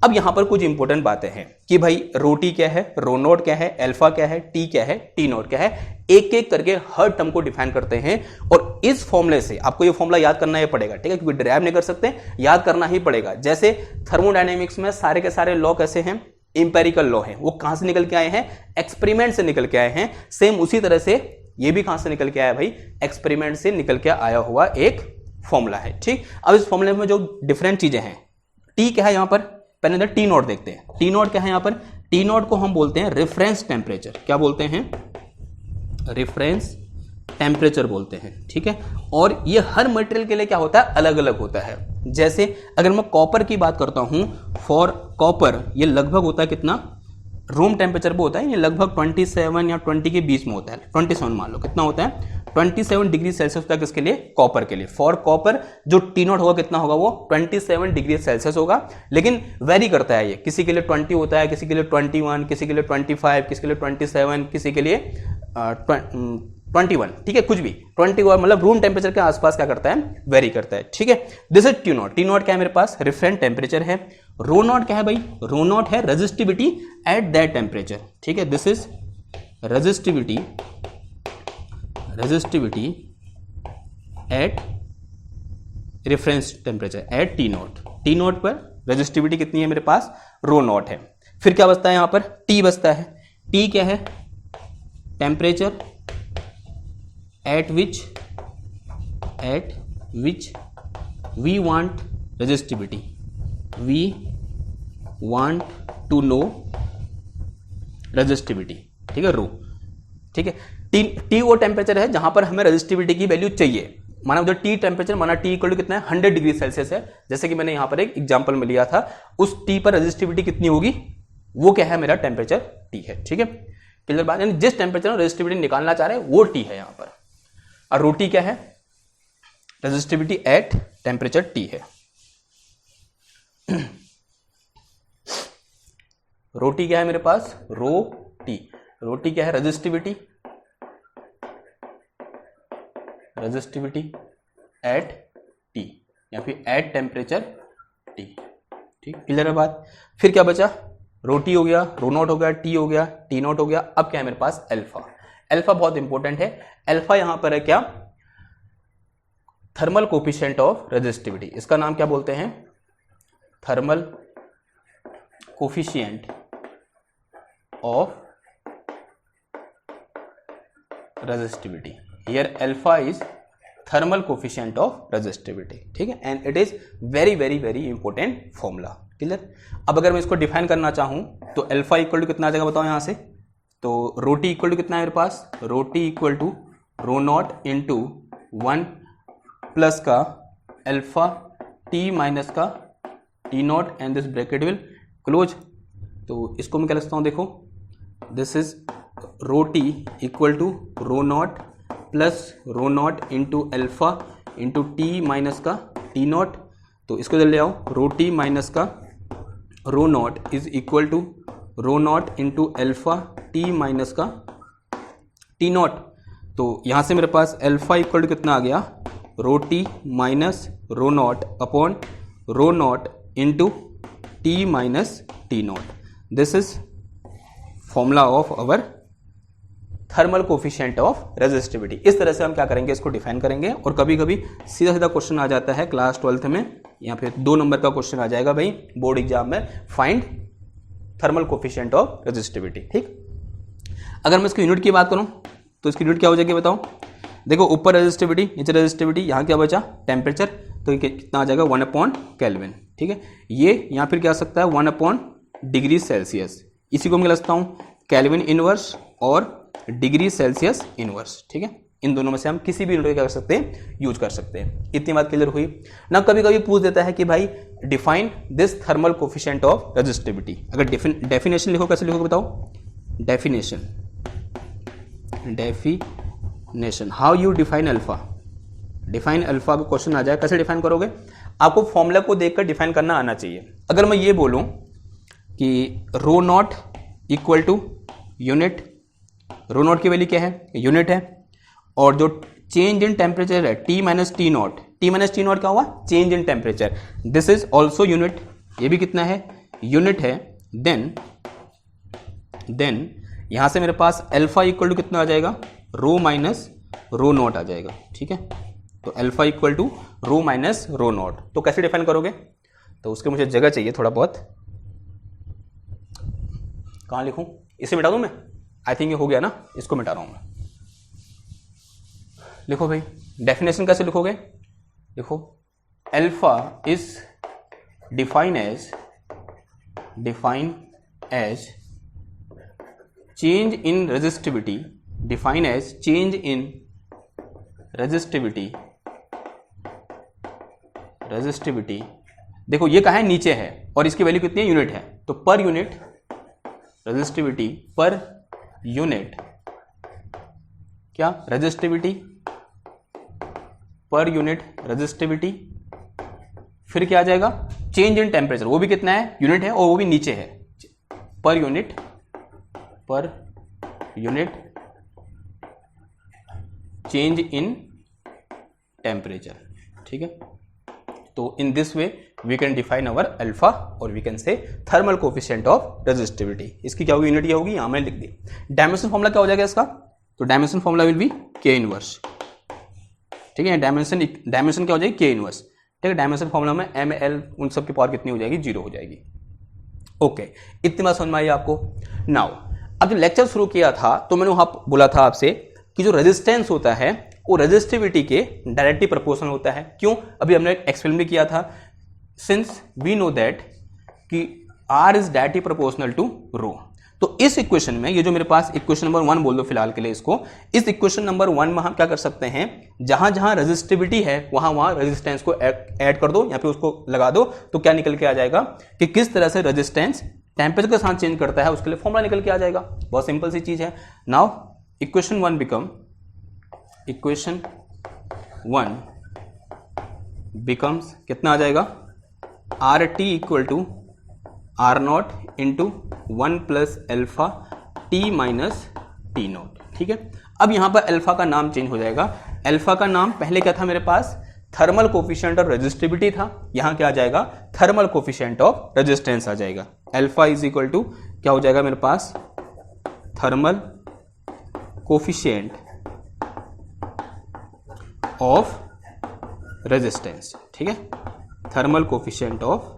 अब यहां पर कुछ इंपॉर्टेंट बातें हैं कि भाई रो टी क्या है, रो नोट क्या है, अल्फा क्या है, टी क्या है, टी नोट क्या है, एक एक करके हर टर्म को डिफाइन करते हैं। और इस फॉर्मूले से आपको ये फॉर्मूला याद करना ही पड़ेगा, ठीक है, क्योंकि डिराइव नहीं कर सकते, याद करना ही पड़ेगा। जैसे थर्मोडायनेमिक्स में सारे के सारे लॉ कैसे हैं, इंपेरिकल लॉ हैं, वो कहां से निकल के आए हैं, एक्सपेरिमेंट से निकल के आए हैं। सेम उसी तरह से ये भी कहां से निकल के आया भाई, एक्सपेरिमेंट से निकल के आया हुआ एक फॉर्मूला है। ठीक, अब इस फॉर्मूले में जो डिफरेंट चीजें हैं, टी क्या है यहां पर, पहले इधर टी नोट देखते हैं। टी नोट क्या है यहां पर, टी नोट को हम बोलते हैं रेफरेंस टेम्परेचर। क्या बोलते हैं, रेफरेंस टेम्परेचर बोलते हैं। ठीक है, और ये हर मटेरियल के लिए क्या होता है, अलग अलग होता है। जैसे अगर मैं कॉपर की बात करता हूं, फॉर कॉपर ये लगभग होता है कितना, रूम टेम्परेचर पे होता है, ये लगभग 27 या 20 के बीच में होता है, 27 मान लो, कितना होता है 27 डिग्री सेल्सियस तक इसके लिए, कॉपर के लिए। फॉर कॉपर जो टी नोट होगा कितना होगा, वो 27 डिग्री सेल्सियस होगा। लेकिन वेरी करता है ये, किसी के लिए 20 होता है, किसी के लिए 21, किसी के लिए 25, किसी के लिए 27, किसी के लिए 21। ठीक है, कुछ भी 21 मतलब रूम टेम्परेचर के आसपास क्या करता है, वेरी करता है। ठीक है, this is T note. T note क्या है मेरे पास, रेफरेंस टेम्परेचर है। रो नोट क्या है भाई, रो नोट है रेजिस्टिविटी एट दैट टेम्परेचर। ठीक है, this is resistivity eight reference temperature at T note. T note पर रेजिस्टिविटी कितनी है मेरे पास, रो नोट है। फिर क्या बचता है यहां पर, टी बचता है। टी क्या है, temperature at which we want resistivity, we want to know resistivity। ठीक है, रो। ठीक है, टी वो टेम्परेचर है जहां पर हमें रेजिस्टिविटी की वैल्यू चाहिए। माना जो टी टेम्परेचर, माना टी इक्वल टू कितना है, 100 डिग्री सेल्सियस है, जैसे कि मैंने यहां पर एक एग्जांपल में लिया था। उस टी पर रेजिस्टिविटी कितनी होगी, वो क्या है, मेरा टेम्परेचर टी है। ठीक है, क्लियर बात, यानी जिस टेम्परेचर में रेजिस्टिविटी निकालना चाह रहे हैं वो टी है यहां पर। और रो टी क्या है, रेजिस्टिविटी एट टेम्परेचर टी है। रोटी क्या है मेरे पास, रो टी। रोटी क्या है, रेजिस्टिविटी एट टी या फिर एट टेम्परेचर टी। ठीक, क्लियर है बात। फिर क्या बचा, रोटी हो गया, रो नोट हो गया, टी हो गया, टी नोट हो गया। अब क्या है मेरे पास, अल्फा। अल्फा बहुत इंपॉर्टेंट है। अल्फा यहां पर है क्या, थर्मल कोफिशिएंट ऑफ रेजिस्टिविटी। इसका नाम क्या बोलते हैं, thermal coefficient of resistivity. Here alpha is thermal coefficient of resistivity. ठीक है, and it is very important formula. Clear. अब अगर मैं इसको डिफाइन करना चाहूं तो अल्फा इक्वल टू कितना आ जाएगा बताओ यहां से, तो रोटी इक्वल टू कितना है मेरे पास, rho t equal to rho naught into 1 plus का अल्फा टी माइनस का t naught and this bracket will close. तो इसको मैं क्या लिखता हूँ, देखो this is rho t equal to rho naught plus rho naught into alpha into T minus का टी नॉट। तो इसको इधर ले आओ, रो टी माइनस का rho naught is equal to rho naught into alpha T minus का t naught. तो यहाँ से मेरे पास अल्फा इक्वल टू कितना आ गया, रो t minus rho not upon rho naught into T minus T naught. This is formula of our thermal coefficient of resistivity. इस तरह से हम क्या करेंगे, इसको डिफाइन करेंगे। और कभी कभी सीधा सीधा क्वेश्चन आ जाता है क्लास 12th में, यहाँ पे 2 नंबर का क्वेश्चन आ जाएगा भाई बोर्ड एग्जाम में, find thermal coefficient of resistivity. ठीक, अगर मैं इसकी यूनिट की बात करूँ तो इसकी यूनिट क्या हो जाएगी बताओ। देखो ऊपर रेजिस्टिविटी, नीचे रेजिस्टिविटी, यहाँ क्या बचा टेम्परेचर, तो कितना आ जाएगा 1/केल्विन। ठीक है, ये यहाँ फिर क्या आ सकता है 1/डिग्री सेल्सियस। इसी को मैं लिखता हूँ केल्विन इनवर्स और डिग्री सेल्सियस इनवर्स। ठीक है, इन दोनों में से हम किसी भी यूनिट क्या कर सकते हैं, यूज कर सकते हैं। इतनी बात क्लियर हुई ना। कभी कभी पूछ देता है कि भाई define this thermal coefficient of resistivity. अगर डेफिनेशन लिखो, कैसे लिखो बताओ, definition how you define alpha. Define alpha का क्वेश्चन आ जाए, कैसे डिफाइन करोगे, आपको फॉर्मूला को देखकर डिफाइन करना आना चाहिए। अगर मैं ये बोलूं कि rho naught equal to unit, rho naught की वैल्यू क्या है, यूनिट है, और जो चेंज इन टेम्परेचर है t minus T naught, t minus T naught क्या हुआ, change in temperature, this is also unit, ये भी कितना है, यूनिट है। देन यहां से मेरे पास अल्फा इक्वल टू कितना आ जाएगा, रो माइनस रो नॉट आ जाएगा। ठीक है, तो alpha equal to rho minus rho naught. तो कैसे डिफाइन करोगे, तो उसके मुझे जगह चाहिए थोड़ा बहुत, कहां लिखूं, इसे मिटा दूं मैं, आई थिंक ये हो गया ना, इसको मिटा रहा हूं मैं। लिखो भाई, डेफिनेशन कैसे लिखोगे, लिखो alpha is define as change in resistivity, define as change in resistivity. देखो ये कहाँ है, नीचे है, और इसकी वैल्यू कितनी है, यूनिट है, तो per unit resistivity, per unit क्या रेजिस्टिविटी, पर यूनिट रेजिस्टिविटी, फिर क्या आ जाएगा चेंज इन टेम्परेचर, वो भी कितना है, यूनिट है, और वो भी नीचे है, per unit change in temperature. ठीक है, तो in this way we can define our alpha, और we can say thermal coefficient of resistivity. इसकी क्या होगी, यूनिट क्या होगी, यहां मैंने लिख दी। डायमेंशन फॉर्मूला क्या हो जाएगा इसका, तो डायमेंशन फॉर्मूला विल बी के इनवर्स। ठीक है, डायमेंशन क्या हो जाएगी, के इनवर्स। ठीक है, डायमेंशन फॉर्मूला में एम एल उन सब की पावर कितनी हो जाएगी, 0 हो जाएगी। ओके, इतनी बात समझ में आई आपको। नाउ अब जब लेक्चर शुरू किया था तो मैंने वहां बोला था आपसे कि जो रेजिस्टेंस होता है वो रेजिस्टिविटी के डायरेक्टली प्रोपोर्शनल होता है। क्यों, अभी हमने एक्सप्लेन भी किया था, सिंस वी नो दैट कि R is directly proportional to rho. तो इस इक्वेशन में, ये जो मेरे पास इक्वेशन नंबर 1 बोल दो फिलहाल के लिए इसको, इस इक्वेशन नंबर 1 में हम क्या कर सकते हैं, जहां जहां रेजिस्टिविटी है वहां वहां रेजिस्टेंस को ऐड कर दो, यहाँ पे उसको लगा दो, तो क्या निकल के आ जाएगा कि किस तरह से रेजिस्टेंस टेम्परेचर के साथ चेंज करता है, उसके लिए फॉर्मूला निकल के आ जाएगा। बहुत सिंपल सी चीज है। नाउ इक्वेशन 1 बिकम्स कितना आ जाएगा, R T equal to R naught into 1 plus alpha T minus T naught. ठीक है, अब यहां पर अल्फा का नाम चेंज हो जाएगा। अल्फा का नाम पहले क्या था मेरे पास, थर्मल कोफिशिएंट ऑफ रेजिस्टिविटी था, यहां क्या आ जाएगा, थर्मल कोफिशिएंट ऑफ रेजिस्टेंस आ जाएगा। अल्फा इज इक्वल टू क्या हो जाएगा मेरे पास, थर्मल कोफिशिएंट ऑफ रेजिस्टेंस। ठीक है, thermal coefficient of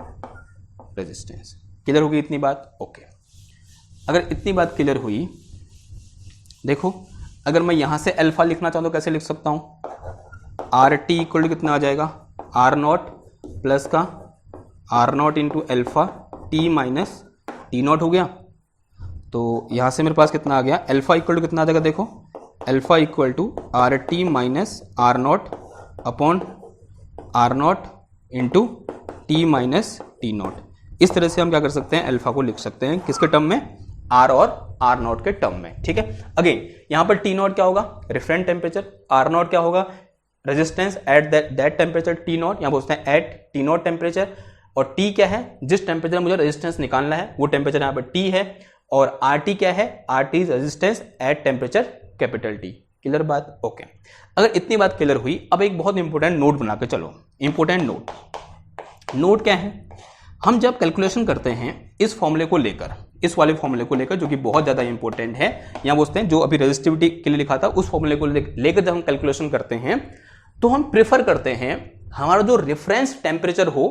resistance. Clear होगी इतनी बात, ओके। अगर इतनी बात क्लियर हुई, देखो अगर मैं यहां से अल्फा लिखना चाहूँ तो कैसे लिख सकता हूं, आर टी इक्वल टू कितना आ जाएगा, आर नॉट प्लस का R naught into alpha T minus T naught हो गया। तो यहां से मेरे पास कितना आ गया, अल्फा इक्वल टू कितना आ जाएगा, देखो alpha equal to R T minus R naught upon R naught into T minus T naught. इस तरह से हम क्या कर सकते हैं, अल्फा को लिख सकते हैं किसके टर्म में, आर और आर नॉट के टर्म में। ठीक है, अगेन यहां पर टी नॉट क्या होगा, रेफरेंस टेम्परेचर, आर नॉट क्या होगा, resistance at that temperature T not, यहाँ बोलते हैं एट टी नॉट टेम्परेचर, और टी क्या है, जिस टेम्परेचर मुझे रेजिस्टेंस निकालना है वो टेम्परेचर यहाँ पर टी है, और आर टी क्या है, R T is resistance at temperature capital T. Clear बात? ओके। अगर इतनी बात क्लियर हुई, अब एक बहुत इंपॉर्टेंट नोट बना के चलो। इंपॉर्टेंट नोट क्या है, हम जब कैलकुलेशन करते हैं इस फॉर्मूले को लेकर, इस वाले फॉर्मूले को लेकर जो कि बहुत ज़्यादा इंपॉर्टेंट है, यहाँ बोलते हैं जो अभी रेजिस्टिविटी के लिए लिखा था उस फॉर्मूले को लेकर जब हम कैलकुलेशन करते हैं तो हम प्रेफर करते हैं हमारा जो रेफरेंस टेम्परेचर हो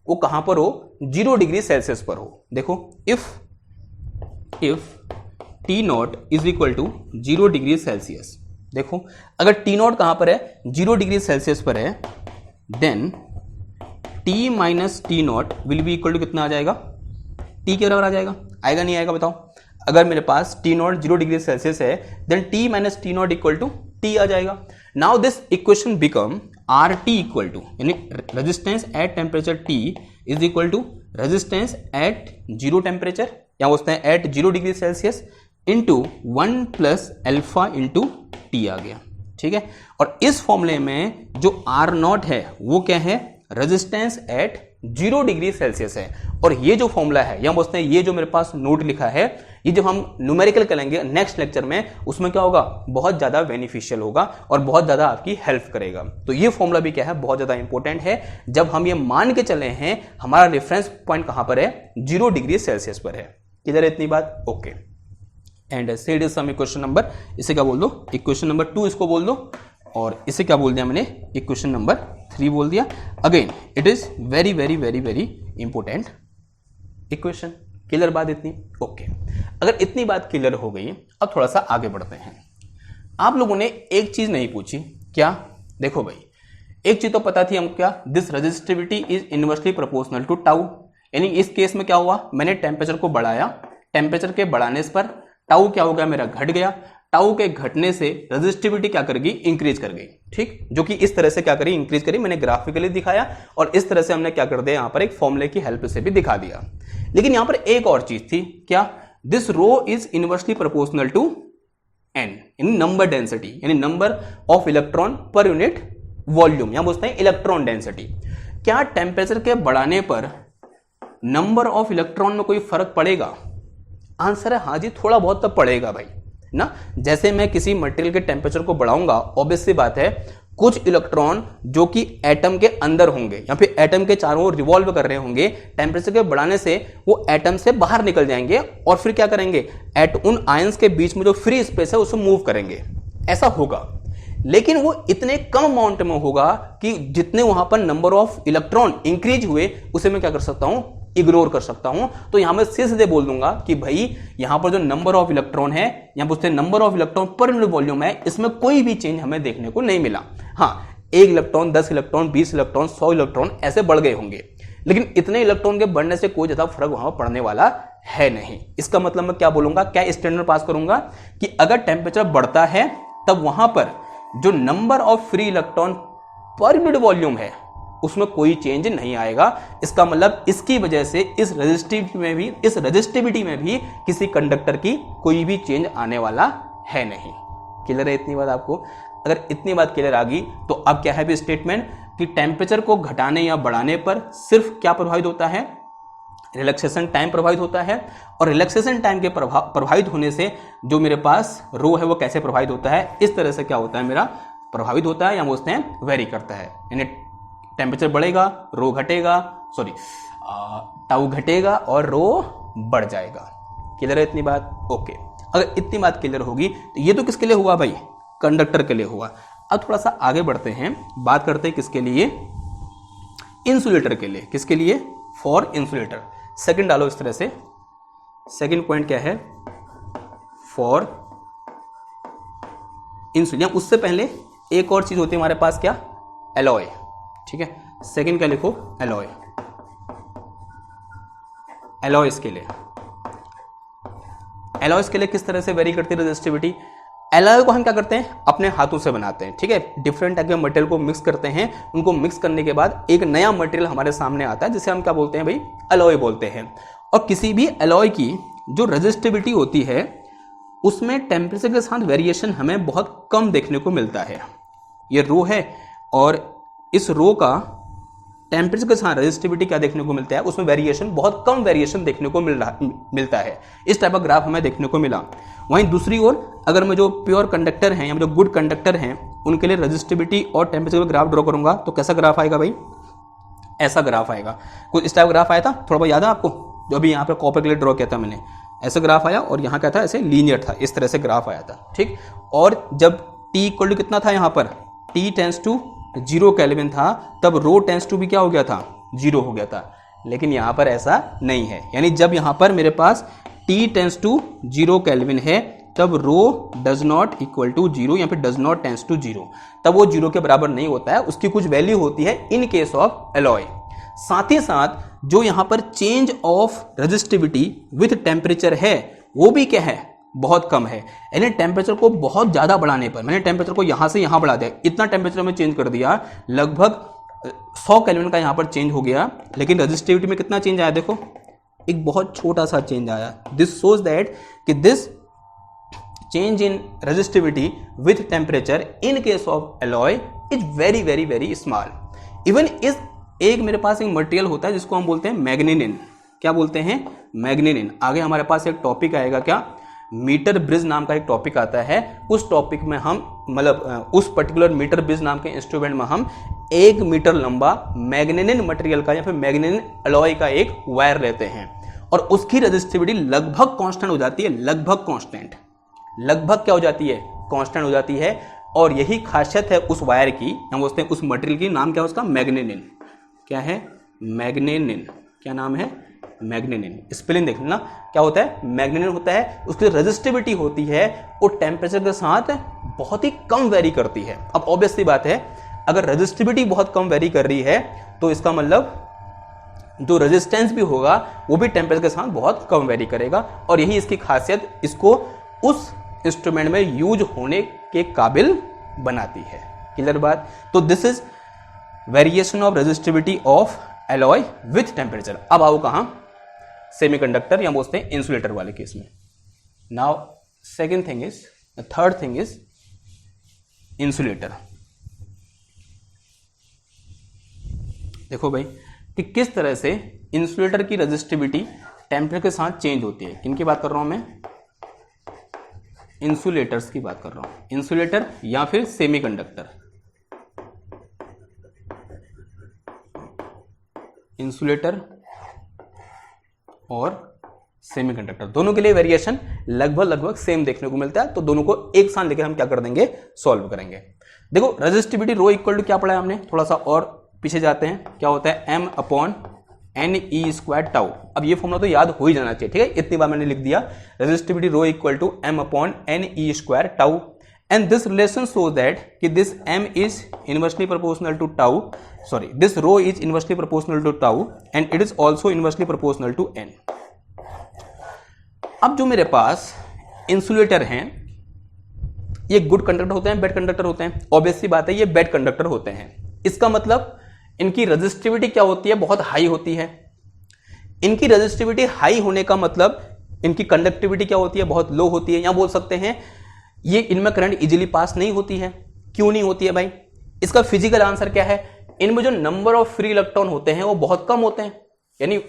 वो कहाँ पर हो, 0 डिग्री सेल्सियस पर हो। देखो if T naught is equal to 0 degree Celsius, देखो अगर टी नॉट कहाँ पर है, 0 डिग्री सेल्सियस पर है, then T minus T naught will be equal to कितना आ जाएगा, टी के बराबर आ जाएगा। आएगा नहीं आएगा बताओ? अगर मेरे पास टी नॉट 0 डिग्री सेल्सियस है then T minus T naught equal to t आ जाएगा। Now this equation become R T equal to, यानी resistance at temperature T is equal to resistance at 0 temperature, या बोलते हैं at 0 degree celsius into 1 plus alpha into t आ गया। ठीक है, और इस फॉर्मूले में जो आर नॉट है वो क्या है, रेजिस्टेंस एट 0 डिग्री सेल्सियस है। और ये जो फॉर्मूला है, यहाँ बोलते हैं ये जो मेरे पास नोट लिखा है, ये जो हम न्यूमेरिकल करेंगे नेक्स्ट लेक्चर में, उसमें क्या होगा, बहुत ज्यादा बेनिफिशियल होगा और बहुत ज्यादा आपकी हेल्प करेगा। तो ये फॉर्मूला भी क्या है, बहुत ज्यादा इंपॉर्टेंट है। जब हम ये मान के चले हैं हमारा रेफरेंस पॉइंट कहां पर है, 0 डिग्री सेल्सियस पर है। किधर है इतनी बात? Okay. And said is some equation number, इसे क्या बोल दो, इक्वेशन नंबर 2 इसको बोल दो, और इसे क्या बोल दिया मैंने, इक्वेशन नंबर 3 बोल दिया। Again it is very very very very important equation. Clear बात इतनी? ओके। अगर इतनी बात क्लियर हो गई, अब थोड़ा सा आगे बढ़ते हैं। आप लोगों ने एक चीज नहीं पूछी, क्या? देखो भाई, एक चीज तो पता थी हम, क्या, this resistivity is inversely proportional to tau, यानी इस केस में क्या हुआ, मैंने टेम्परेचर को बढ़ाया, टेम्परेचर के बढ़ाने पर टाउ क्या हो गया, मेरा घट गया, टाउ के घटने से रेजिस्टिविटी क्या करेगी, इंक्रीज कर गई। ठीक, जो कि इस तरह से क्या करी, इंक्रीज करी। मैंने ग्राफिकली दिखाया और इस तरह से हमने क्या कर दिया, यहां पर एक फॉर्मूले की हेल्प से भी दिखा दिया। लेकिन यहां पर एक और चीज थी, क्या, this rho is inversely proportional to n, यानी नंबर डेंसिटी, यानी नंबर ऑफ इलेक्ट्रॉन पर यूनिट वॉल्यूम, यहां बोलते हैं इलेक्ट्रॉन डेंसिटी। क्या टेम्परेचर के बढ़ाने पर नंबर ऑफ इलेक्ट्रॉन में कोई फर्क पड़ेगा? आंसर है हाँ जी, थोड़ा बहुत तो पड़ेगा भाई ना। जैसे मैं किसी मटेरियल के टेम्परेचर को बढ़ाऊंगा, ऑब्वियस सी बात है कुछ इलेक्ट्रॉन जो कि एटम के अंदर होंगे या फिर एटम के चारों ओर रिवॉल्व कर रहे होंगे, टेम्परेचर के बढ़ाने से वो एटम से बाहर निकल जाएंगे और फिर क्या करेंगे, उन आयंस के बीच में जो फ्री स्पेस है उसे मूव करेंगे। ऐसा होगा, लेकिन वो इतने कम अमाउंट में होगा कि जितने वहां पर नंबर ऑफ इलेक्ट्रॉन इंक्रीज हुए उसे मैं क्या कर सकता हूं, इग्नोर कर सकता हूं। तो यहां मैं सीधे बोल दूंगा कि भाई यहां पर जो नंबर ऑफ इलेक्ट्रॉन है, यहां पूछते हैं नंबर ऑफ इलेक्ट्रॉन पर यूनिट वॉल्यूम है, इसमें कोई भी चेंज हमें देखने को नहीं मिला। हाँ, 1 इलेक्ट्रॉन, 10 इलेक्ट्रॉन, 20 इलेक्ट्रॉन, 100 इलेक्ट्रॉन ऐसे बढ़ गए होंगे, लेकिन इतने इलेक्ट्रॉन के बढ़ने से कोई ज्यादा फर्क वहां पड़ने वाला है नहीं। इसका मतलब मैं क्या बोलूंगा, क्या स्टैंडर्ड पास करूंगा कि अगर टेम्परेचर बढ़ता है तब वहां पर जो नंबर ऑफ फ्री इलेक्ट्रॉन पर यूनिट वॉल्यूम है उसमें कोई चेंज नहीं आएगा। इसका मतलब इसकी वजह से इस रेजिस्टिविटी में भी किसी कंडक्टर की कोई भी चेंज आने वाला है नहीं। क्लियर है इतनी बात आपको? अगर इतनी बात क्लियर आ गई तो अब क्या है भी स्टेटमेंट कि टेम्परेचर को घटाने या बढ़ाने पर सिर्फ क्या प्रभावित होता है, रिलैक्सेशन टाइम प्रभावित होता है। और रिलैक्सेशन टाइम के प्रभावित होने से जो मेरे पास रो है वो कैसे प्रभावित होता है, इस तरह से क्या होता है, मेरा प्रभावित होता है या बोलते हैं वेरी करता है। यानी टेम्परेचर बढ़ेगा, रो घटेगा, टाउ घटेगा और रो बढ़ जाएगा। क्लियर है इतनी बात? ओके। अगर इतनी बात क्लियर होगी तो ये तो किसके लिए हुआ भाई, कंडक्टर के लिए हुआ। अब थोड़ा सा आगे बढ़ते हैं, बात करते हैं किसके लिए, इंसुलेटर के लिए। किसके लिए? For insulator. सेकंड डालो इस तरह से, सेकंड पॉइंट क्या है, फॉर इंसुलेटर। उससे पहले एक और चीज होती है हमारे पास, क्या, एलॉय। ठीक है, सेकंड क्या लिखो, एलॉय। एलॉयस के लिए, एलॉयस के लिए किस तरह से वेरी करती है रेजिस्टिविटी। एलॉय को हम क्या करते हैं, अपने हाथों से बनाते हैं। ठीक है, डिफरेंट टाइप के मटेरियल को मिक्स करते हैं, उनको मिक्स करने के बाद एक नया मटेरियल हमारे सामने आता है जिसे हम क्या बोलते हैं भाई, एलॉय बोलते हैं। और किसी भी एलॉय की जो रेजिस्टिविटी होती है उसमें टेम्परेचर के साथ वेरिएशन हमें बहुत कम देखने को मिलता है। ये रो है और इस रो का टेम्परेचर के साथ रेजिस्टिविटी क्या देखने को मिलता है, उसमें वेरिएशन, बहुत कम वेरिएशन देखने को मिलता है। इस टाइप का ग्राफ हमें देखने को मिला। वहीं दूसरी ओर अगर मैं जो प्योर कंडक्टर हैं या जो गुड कंडक्टर हैं उनके लिए रेजिस्टिविटी और टेम्परेचर का ग्राफ ड्रॉ करूंगा तो कैसा ग्राफ आएगा भाई, ऐसा ग्राफ आएगा। कुछ इस टाइप का ग्राफ आया था, थोड़ा बहुत याद है आपको, जो अभी यहाँ पे कॉपर के लिए ड्रॉ किया था मैंने, ऐसा ग्राफ आया और यहाँ क्या था, ऐसे लीनियर था, इस तरह से ग्राफ आया था, ठीक। और जब T इक्वल टू कितना था, यहाँ पर T टेंस टू 0 केल्विन था, तब रो टेंस टू भी क्या हो गया था, 0 हो गया था। लेकिन यहाँ पर ऐसा नहीं है, यानी जब यहाँ पर मेरे पास T टेंस टू 0 केल्विन है तब रो डज नॉट इक्वल टू 0 या फिर डज नॉट टेंस टू 0, तब वो 0 के बराबर नहीं होता है, उसकी कुछ वैल्यू होती है इन केस ऑफ एलॉय। साथ ही साथ जो यहाँ पर change of resistivity with temperature है वो भी क्या है, बहुत कम है। यानी टेम्परेचर को बहुत ज़्यादा बढ़ाने पर, मैंने टेम्परेचर को यहाँ से यहाँ बढ़ा दिया, इतना टेम्परेचर में चेंज कर दिया, लगभग 100 केल्विन का यहाँ पर चेंज हो गया, लेकिन रेजिस्टिविटी में कितना चेंज आया, देखो एक बहुत छोटा सा चेंज आया। दिस शोज दैट कि this change in resistivity with temperature in case of alloy is very very very small. Even इस एक मेरे पास एक मटेरियल होता है जिसको हम बोलते हैं मैग्नीनिन, क्या बोलते हैं, मैग्नीनिन। आगे हमारे पास एक टॉपिक आएगा, क्या, मीटर ब्रिज नाम का एक टॉपिक आता है, उस टॉपिक में हम मतलब उस पर्टिकुलर मीटर ब्रिज नाम के इंस्ट्रूमेंट में हम 1 मीटर लंबा मैग्नीनिन मटेरियल का या फिर मैग्नीनिन अलॉय का एक वायर लेते हैं और उसकी रेजिस्टिविटी लगभग कांस्टेंट हो जाती है, लगभग कांस्टेंट, लगभग क्या हो जाती है, कांस्टेंट हो जाती है। और यही खासियत है उस वायर की, हम बोलते हैं उस मटेरियल की, नाम क्या है उसका, मैग्नीनिन। क्या है, मैग्नीनिन, क्या नाम है, मैग्नीनिन। स्पेलिंग देख लेना, क्या होता है, मैग्नीनिन होता है। उसकी रेजिस्टिविटी होती है वो टेम्परेचर के साथ बहुत ही कम वेरी करती है। अब ऑब्वियसली बात है, अगर रेजिस्टिविटी बहुत कम वेरी कर रही है तो इसका मतलब जो रेजिस्टेंस भी होगा वो भी टेम्परेचर के साथ बहुत कम वेरी करेगा, और यही इसकी खासियत इसको उस इंस्ट्रूमेंट में यूज होने के काबिल बनाती है। क्लियर बात। तो this is variation of resistivity of alloy with temperature. अब आओ कहां, सेमीकंडक्टर या बोलते हैं इंसुलेटर वाले केस में। Now second thing is, third thing is insulator. देखो भाई कि किस तरह से इंसुलेटर की रेजिस्टिविटी टेम्परेचर के साथ चेंज होती है। किनकी बात कर रहा हूं मैं, इंसुलेटर्स की बात कर रहा हूं, इंसुलेटर या फिर सेमीकंडक्टर। इंसुलेटर और सेमीकंडक्टर दोनों के लिए वेरिएशन लगभग सेम देखने को मिलता है, तो दोनों को एक साथ लेकर हम क्या कर देंगे, सॉल्व करेंगे। देखो रेजिस्टिविटी रो इक्वल टू क्या पढ़ा है हमने, थोड़ा सा और पीछे जाते हैं, क्या होता है, m upon n e square tau. अब ये फॉर्मूला तो याद हो ही जाना चाहिए, ठीक है, इतनी बार मैंने लिख दिया, resistivity rho equal to m upon n e square tau, and this relation shows that कि this m is inversely proportional to tau, sorry this rho is inversely proportional to tau and it is also inversely proportional to n। अब जो मेरे पास insulator हैं ये good conductor होते हैं, bad conductor होते हैं, ऑब्वियसली बात है ये बैड कंडक्टर होते हैं। इसका मतलब इनकी रेजिस्टिविटी क्या होती है, बहुत हाई होती है। इनकी रेजिस्टिविटी हाई होने का मतलब इनकी कंडक्टिविटी क्या होती है, बहुत लो होती है। या बोल सकते हैं ये इनमें करंट इजीली पास नहीं होती है। क्यों नहीं होती है भाई, इसका फिजिकल आंसर क्या है, इनमें जो नंबर ऑफ फ्री इलेक्ट्रॉन होते हैं वो बहुत कम होते हैं, यानी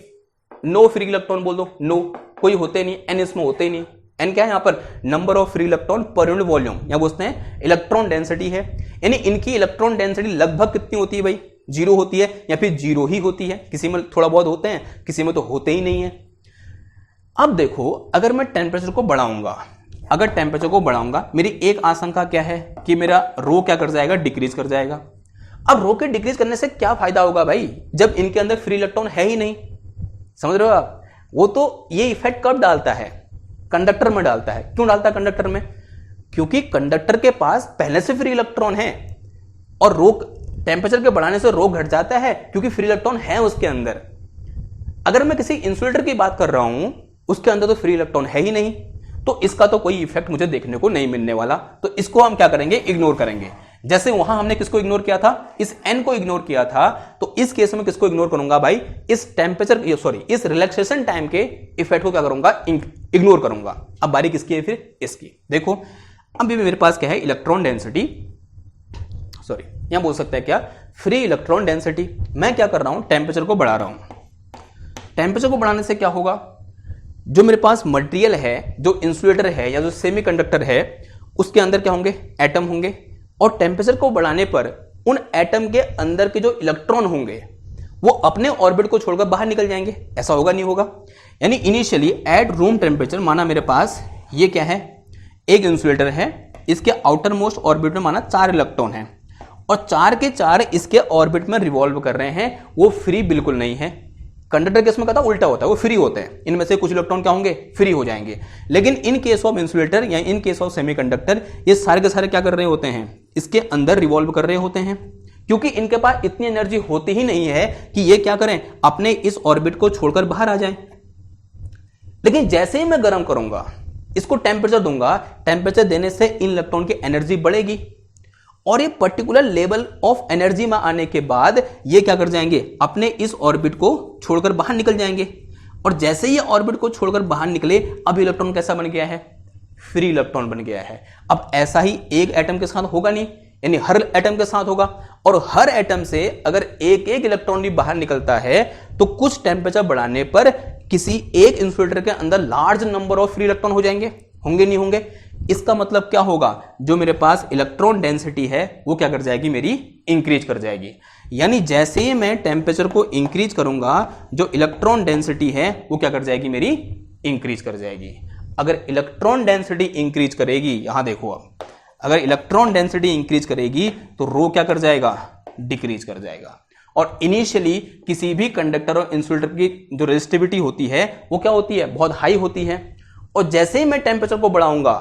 नो फ्री इलेक्ट्रॉन बोल दो, नो, कोई होते नहीं, एन इसमें होते ही नहीं। एन क्या है यहाँ पर, नंबर ऑफ फ्री इलेक्ट्रॉन पर यूनिट वॉल्यूम, या बोलते हैं इलेक्ट्रॉन डेंसिटी है। यानी इनकी इलेक्ट्रॉन डेंसिटी लगभग कितनी होती है भाई, 0 होती है या फिर 0 ही होती है। किसी में थोड़ा बहुत होते हैं, किसी में तो होते ही नहीं है। अब देखो अगर मैं टेम्परेचर को बढ़ाऊंगा, अगर टेम्परेचर को बढ़ाऊंगा, मेरी एक आशंका क्या है कि मेरा रो क्या कर जाएगा, डिक्रीज कर जाएगा। अब रो के डिक्रीज करने से क्या फायदा होगा भाई, जब इनके अंदर फ्री इलेक्ट्रॉन है ही नहीं, समझ रहे हो आप। वो तो ये इफेक्ट कब डालता है, कंडक्टर में डालता है। क्यों डालता है कंडक्टर में, क्योंकि कंडक्टर के पास पहले से फ्री इलेक्ट्रॉन है और रो टेम्परेचर के बढ़ाने से रो घट जाता है क्योंकि फ्री इलेक्ट्रॉन है उसके अंदर। अगर मैं किसी इंसुलेटर की बात कर रहा हूं उसके अंदर तो फ्री इलेक्ट्रॉन है ही नहीं, तो इसका तो कोई इफेक्ट मुझे देखने को नहीं मिलने वाला। तो इसको हम क्या करेंगे, इग्नोर करेंगे। जैसे वहां हमने किसको इग्नोर किया था, इस n को इग्नोर किया था, तो इस केस में किसको इग्नोर करूंगा भाई, इस टेम्परेचर सॉरी इस रिलैक्सेशन टाइम के इफेक्ट को क्या करूंगा, इग्नोर करूंगा। अब बारी किसकी है, फिर इसकी। देखो अब भी मेरे पास क्या है, इलेक्ट्रॉन डेंसिटी, सॉरी या बोल सकते हैं क्या, फ्री इलेक्ट्रॉन डेंसिटी। मैं क्या कर रहा हूं, टेम्परेचर को बढ़ा रहा हूं। टेम्परेचर को बढ़ाने से क्या होगा, जो मेरे पास मटेरियल है, जो इंसुलेटर है या जो सेमीकंडक्टर है, उसके अंदर क्या होंगे, एटम होंगे, और टेम्परेचर को बढ़ाने पर उन एटम के अंदर के जो इलेक्ट्रॉन होंगे वो अपने ऑर्बिट को छोड़कर बाहर निकल जाएंगे। ऐसा होगा, नहीं होगा? यानी इनिशियली एट रूम टेम्परेचर, माना मेरे पास ये क्या है, एक इंसुलेटर है, इसके आउटर मोस्ट ऑर्बिट में माना 4 इलेक्ट्रॉन है, और 4 के 4 इसके ऑर्बिट में रिवॉल्व कर रहे हैं, वो फ्री बिल्कुल नहीं है। कंडक्टर केस में कहता उल्टा होता है, वो फ्री होते हैं, इनमें से कुछ इलेक्ट्रॉन क्या होंगे, फ्री हो जाएंगे। लेकिन इन केस ऑफ इंसुलेटर या इन केस ऑफ सेमीकंडक्टर, ये सारे के सारे क्या कर रहे होते हैं, इसके अंदर रिवॉल्व कर रहे होते हैं, क्योंकि इनके पास इतनी एनर्जी होती ही नहीं है कि ये क्या करें, अपने इस ऑर्बिट को छोड़कर बाहर आ जाएं। लेकिन जैसे ही मैं गर्म करूंगा, इसको टेम्परेचर दूंगा, टेम्परेचर देने से इन इलेक्ट्रॉन की एनर्जी बढ़ेगी, और ये पर्टिकुलर लेवल ऑफ एनर्जी में आने के बाद ये क्या कर जाएंगे, अपने इस ऑर्बिट को छोड़कर बाहर निकल जाएंगे। और जैसे ही ऑर्बिट को छोड़कर बाहर निकले, अब इलेक्ट्रॉन कैसा बन गया है, फ्री इलेक्ट्रॉन बन गया है। अब ऐसा ही एक एटम के साथ होगा नहीं, यानी हर एटम के साथ होगा, और हर एटम से अगर एक एक इलेक्ट्रॉन भी बाहर निकलता है तो कुछ टेम्परेचर बढ़ाने पर किसी एक इंसुलेटर के अंदर large number of free electron हो जाएंगे, होंगे नहीं होंगे? इसका मतलब क्या होगा, जो मेरे पास इलेक्ट्रॉन डेंसिटी है वो क्या कर जाएगी, मेरी इंक्रीज कर जाएगी। यानी जैसे ही मैं टेम्परेचर को इंक्रीज करूंगा, जो इलेक्ट्रॉन डेंसिटी है वो क्या कर जाएगी, मेरी इंक्रीज कर जाएगी। अगर इलेक्ट्रॉन डेंसिटी इंक्रीज करेगी, यहां देखो, अब अगर इलेक्ट्रॉन डेंसिटी इंक्रीज करेगी तो रो क्या कर जाएगा, डिक्रीज कर जाएगा। और इनिशियली किसी भी कंडक्टर और इंसुलेटर की जो रेजिस्टिविटी होती है वो क्या होती है, बहुत हाई होती है, और जैसे ही मैं टेम्परेचर को बढ़ाऊंगा,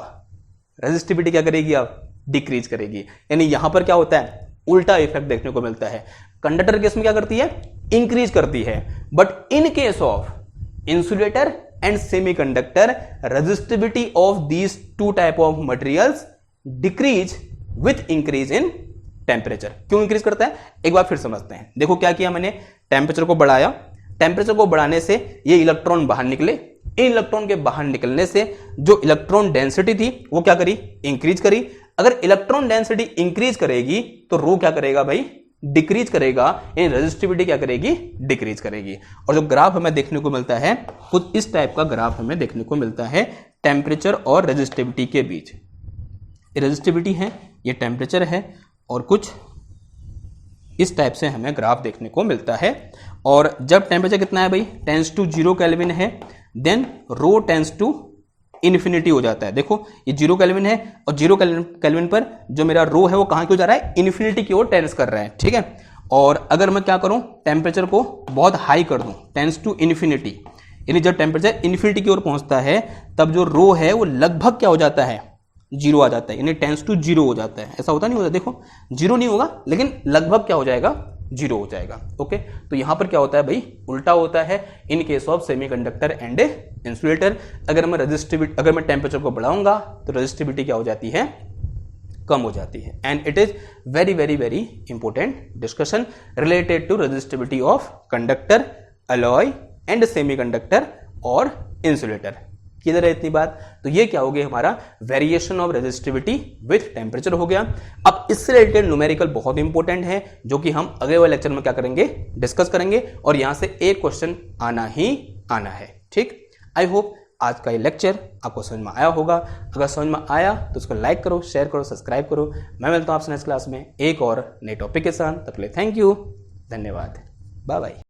रेजिस्टिविटी क्या करेगी, अब डिक्रीज करेगी। यानी यहां पर क्या होता है, उल्टा इफेक्ट देखने को मिलता है। कंडक्टर केस में क्या करती है, इंक्रीज करती है, but in case of insulator and semiconductor, resistivity of these two type of materials decrease with increase in temperature. क्यों इंक्रीज करता है, एक बार फिर समझते हैं। देखो क्या किया मैंने, टेम्परेचर को बढ़ाया, टेम्परेचर को बढ़ाने से ये इलेक्ट्रॉन बाहर निकले, इन इलेक्ट्रॉन के बाहर निकलने से जो इलेक्ट्रॉन डेंसिटी थी वो क्या करी, इंक्रीज करी। अगर इलेक्ट्रॉन डेंसिटी इंक्रीज करेगी तो रो क्या करेगा भाई, डिक्रीज करेगा, इन रेजिस्टिविटी क्या करेगी, डिक्रीज करेगी। और जो ग्राफ हमें देखने को मिलता है, कुछ इस टाइप का ग्राफ हमें देखने को मिलता है टेम्परेचर और रेजिस्टिविटी के बीच। रेजिस्टिविटी है, ये टेम्परेचर है, और कुछ इस टाइप से हमें ग्राफ देखने को मिलता है। और जब टेम्परेचर कितना है भाई, टेंस टू 0 केल्विन है, then rho tends to infinity हो जाता है। देखो ये 0 केल्विन है, और 0 केल्विन पर जो मेरा रो है वो कहां की ओर जा रहा है, इन्फिनिटी की ओर टेंस कर रहा है, ठीक है। और अगर मैं क्या करूं, टेम्परेचर को बहुत हाई कर दूं, टेंस टू इन्फिनिटी, यानी जब टेम्परेचर इन्फिनिटी की ओर पहुंचता है तब जो रो है वो लगभग क्या हो जाता है, 0 आ जाता है, यानी टेंस टू 0 हो जाता है। ऐसा होता नहीं होता, देखो 0 नहीं होगा, लेकिन लगभग क्या हो जाएगा, 0 हो जाएगा। ओके, तो यहां पर क्या होता है भाई, उल्टा होता है in case of semiconductor and insulator. अगर मैं टेम्परेचर को बढ़ाऊंगा तो रेजिस्टिविटी क्या हो जाती है, कम हो जाती है। And it is very very very important discussion related to resistivity of conductor, alloy and semiconductor और इंसुलेटर। किधर है इतनी बात, तो ये क्या हो गया, हमारा variation of resistivity with temperature हो गया। अब इससे रिलेटेड न्यूमेरिकल बहुत इंपॉर्टेंट है, जो कि हम अगले वाले लेक्चर में क्या करेंगे, डिस्कस करेंगे, और यहां से एक क्वेश्चन आना ही आना है। ठीक, आई होप आज का ये लेक्चर आपको समझ में आया होगा। अगर समझ में आया तो उसको लाइक करो, शेयर करो, सब्सक्राइब करो। मैं मिलता हूं आपसे नेक्स्ट क्लास में एक और नए टॉपिक के साथ। तब तक के लिए थैंक यू, धन्यवाद, बाय बाय।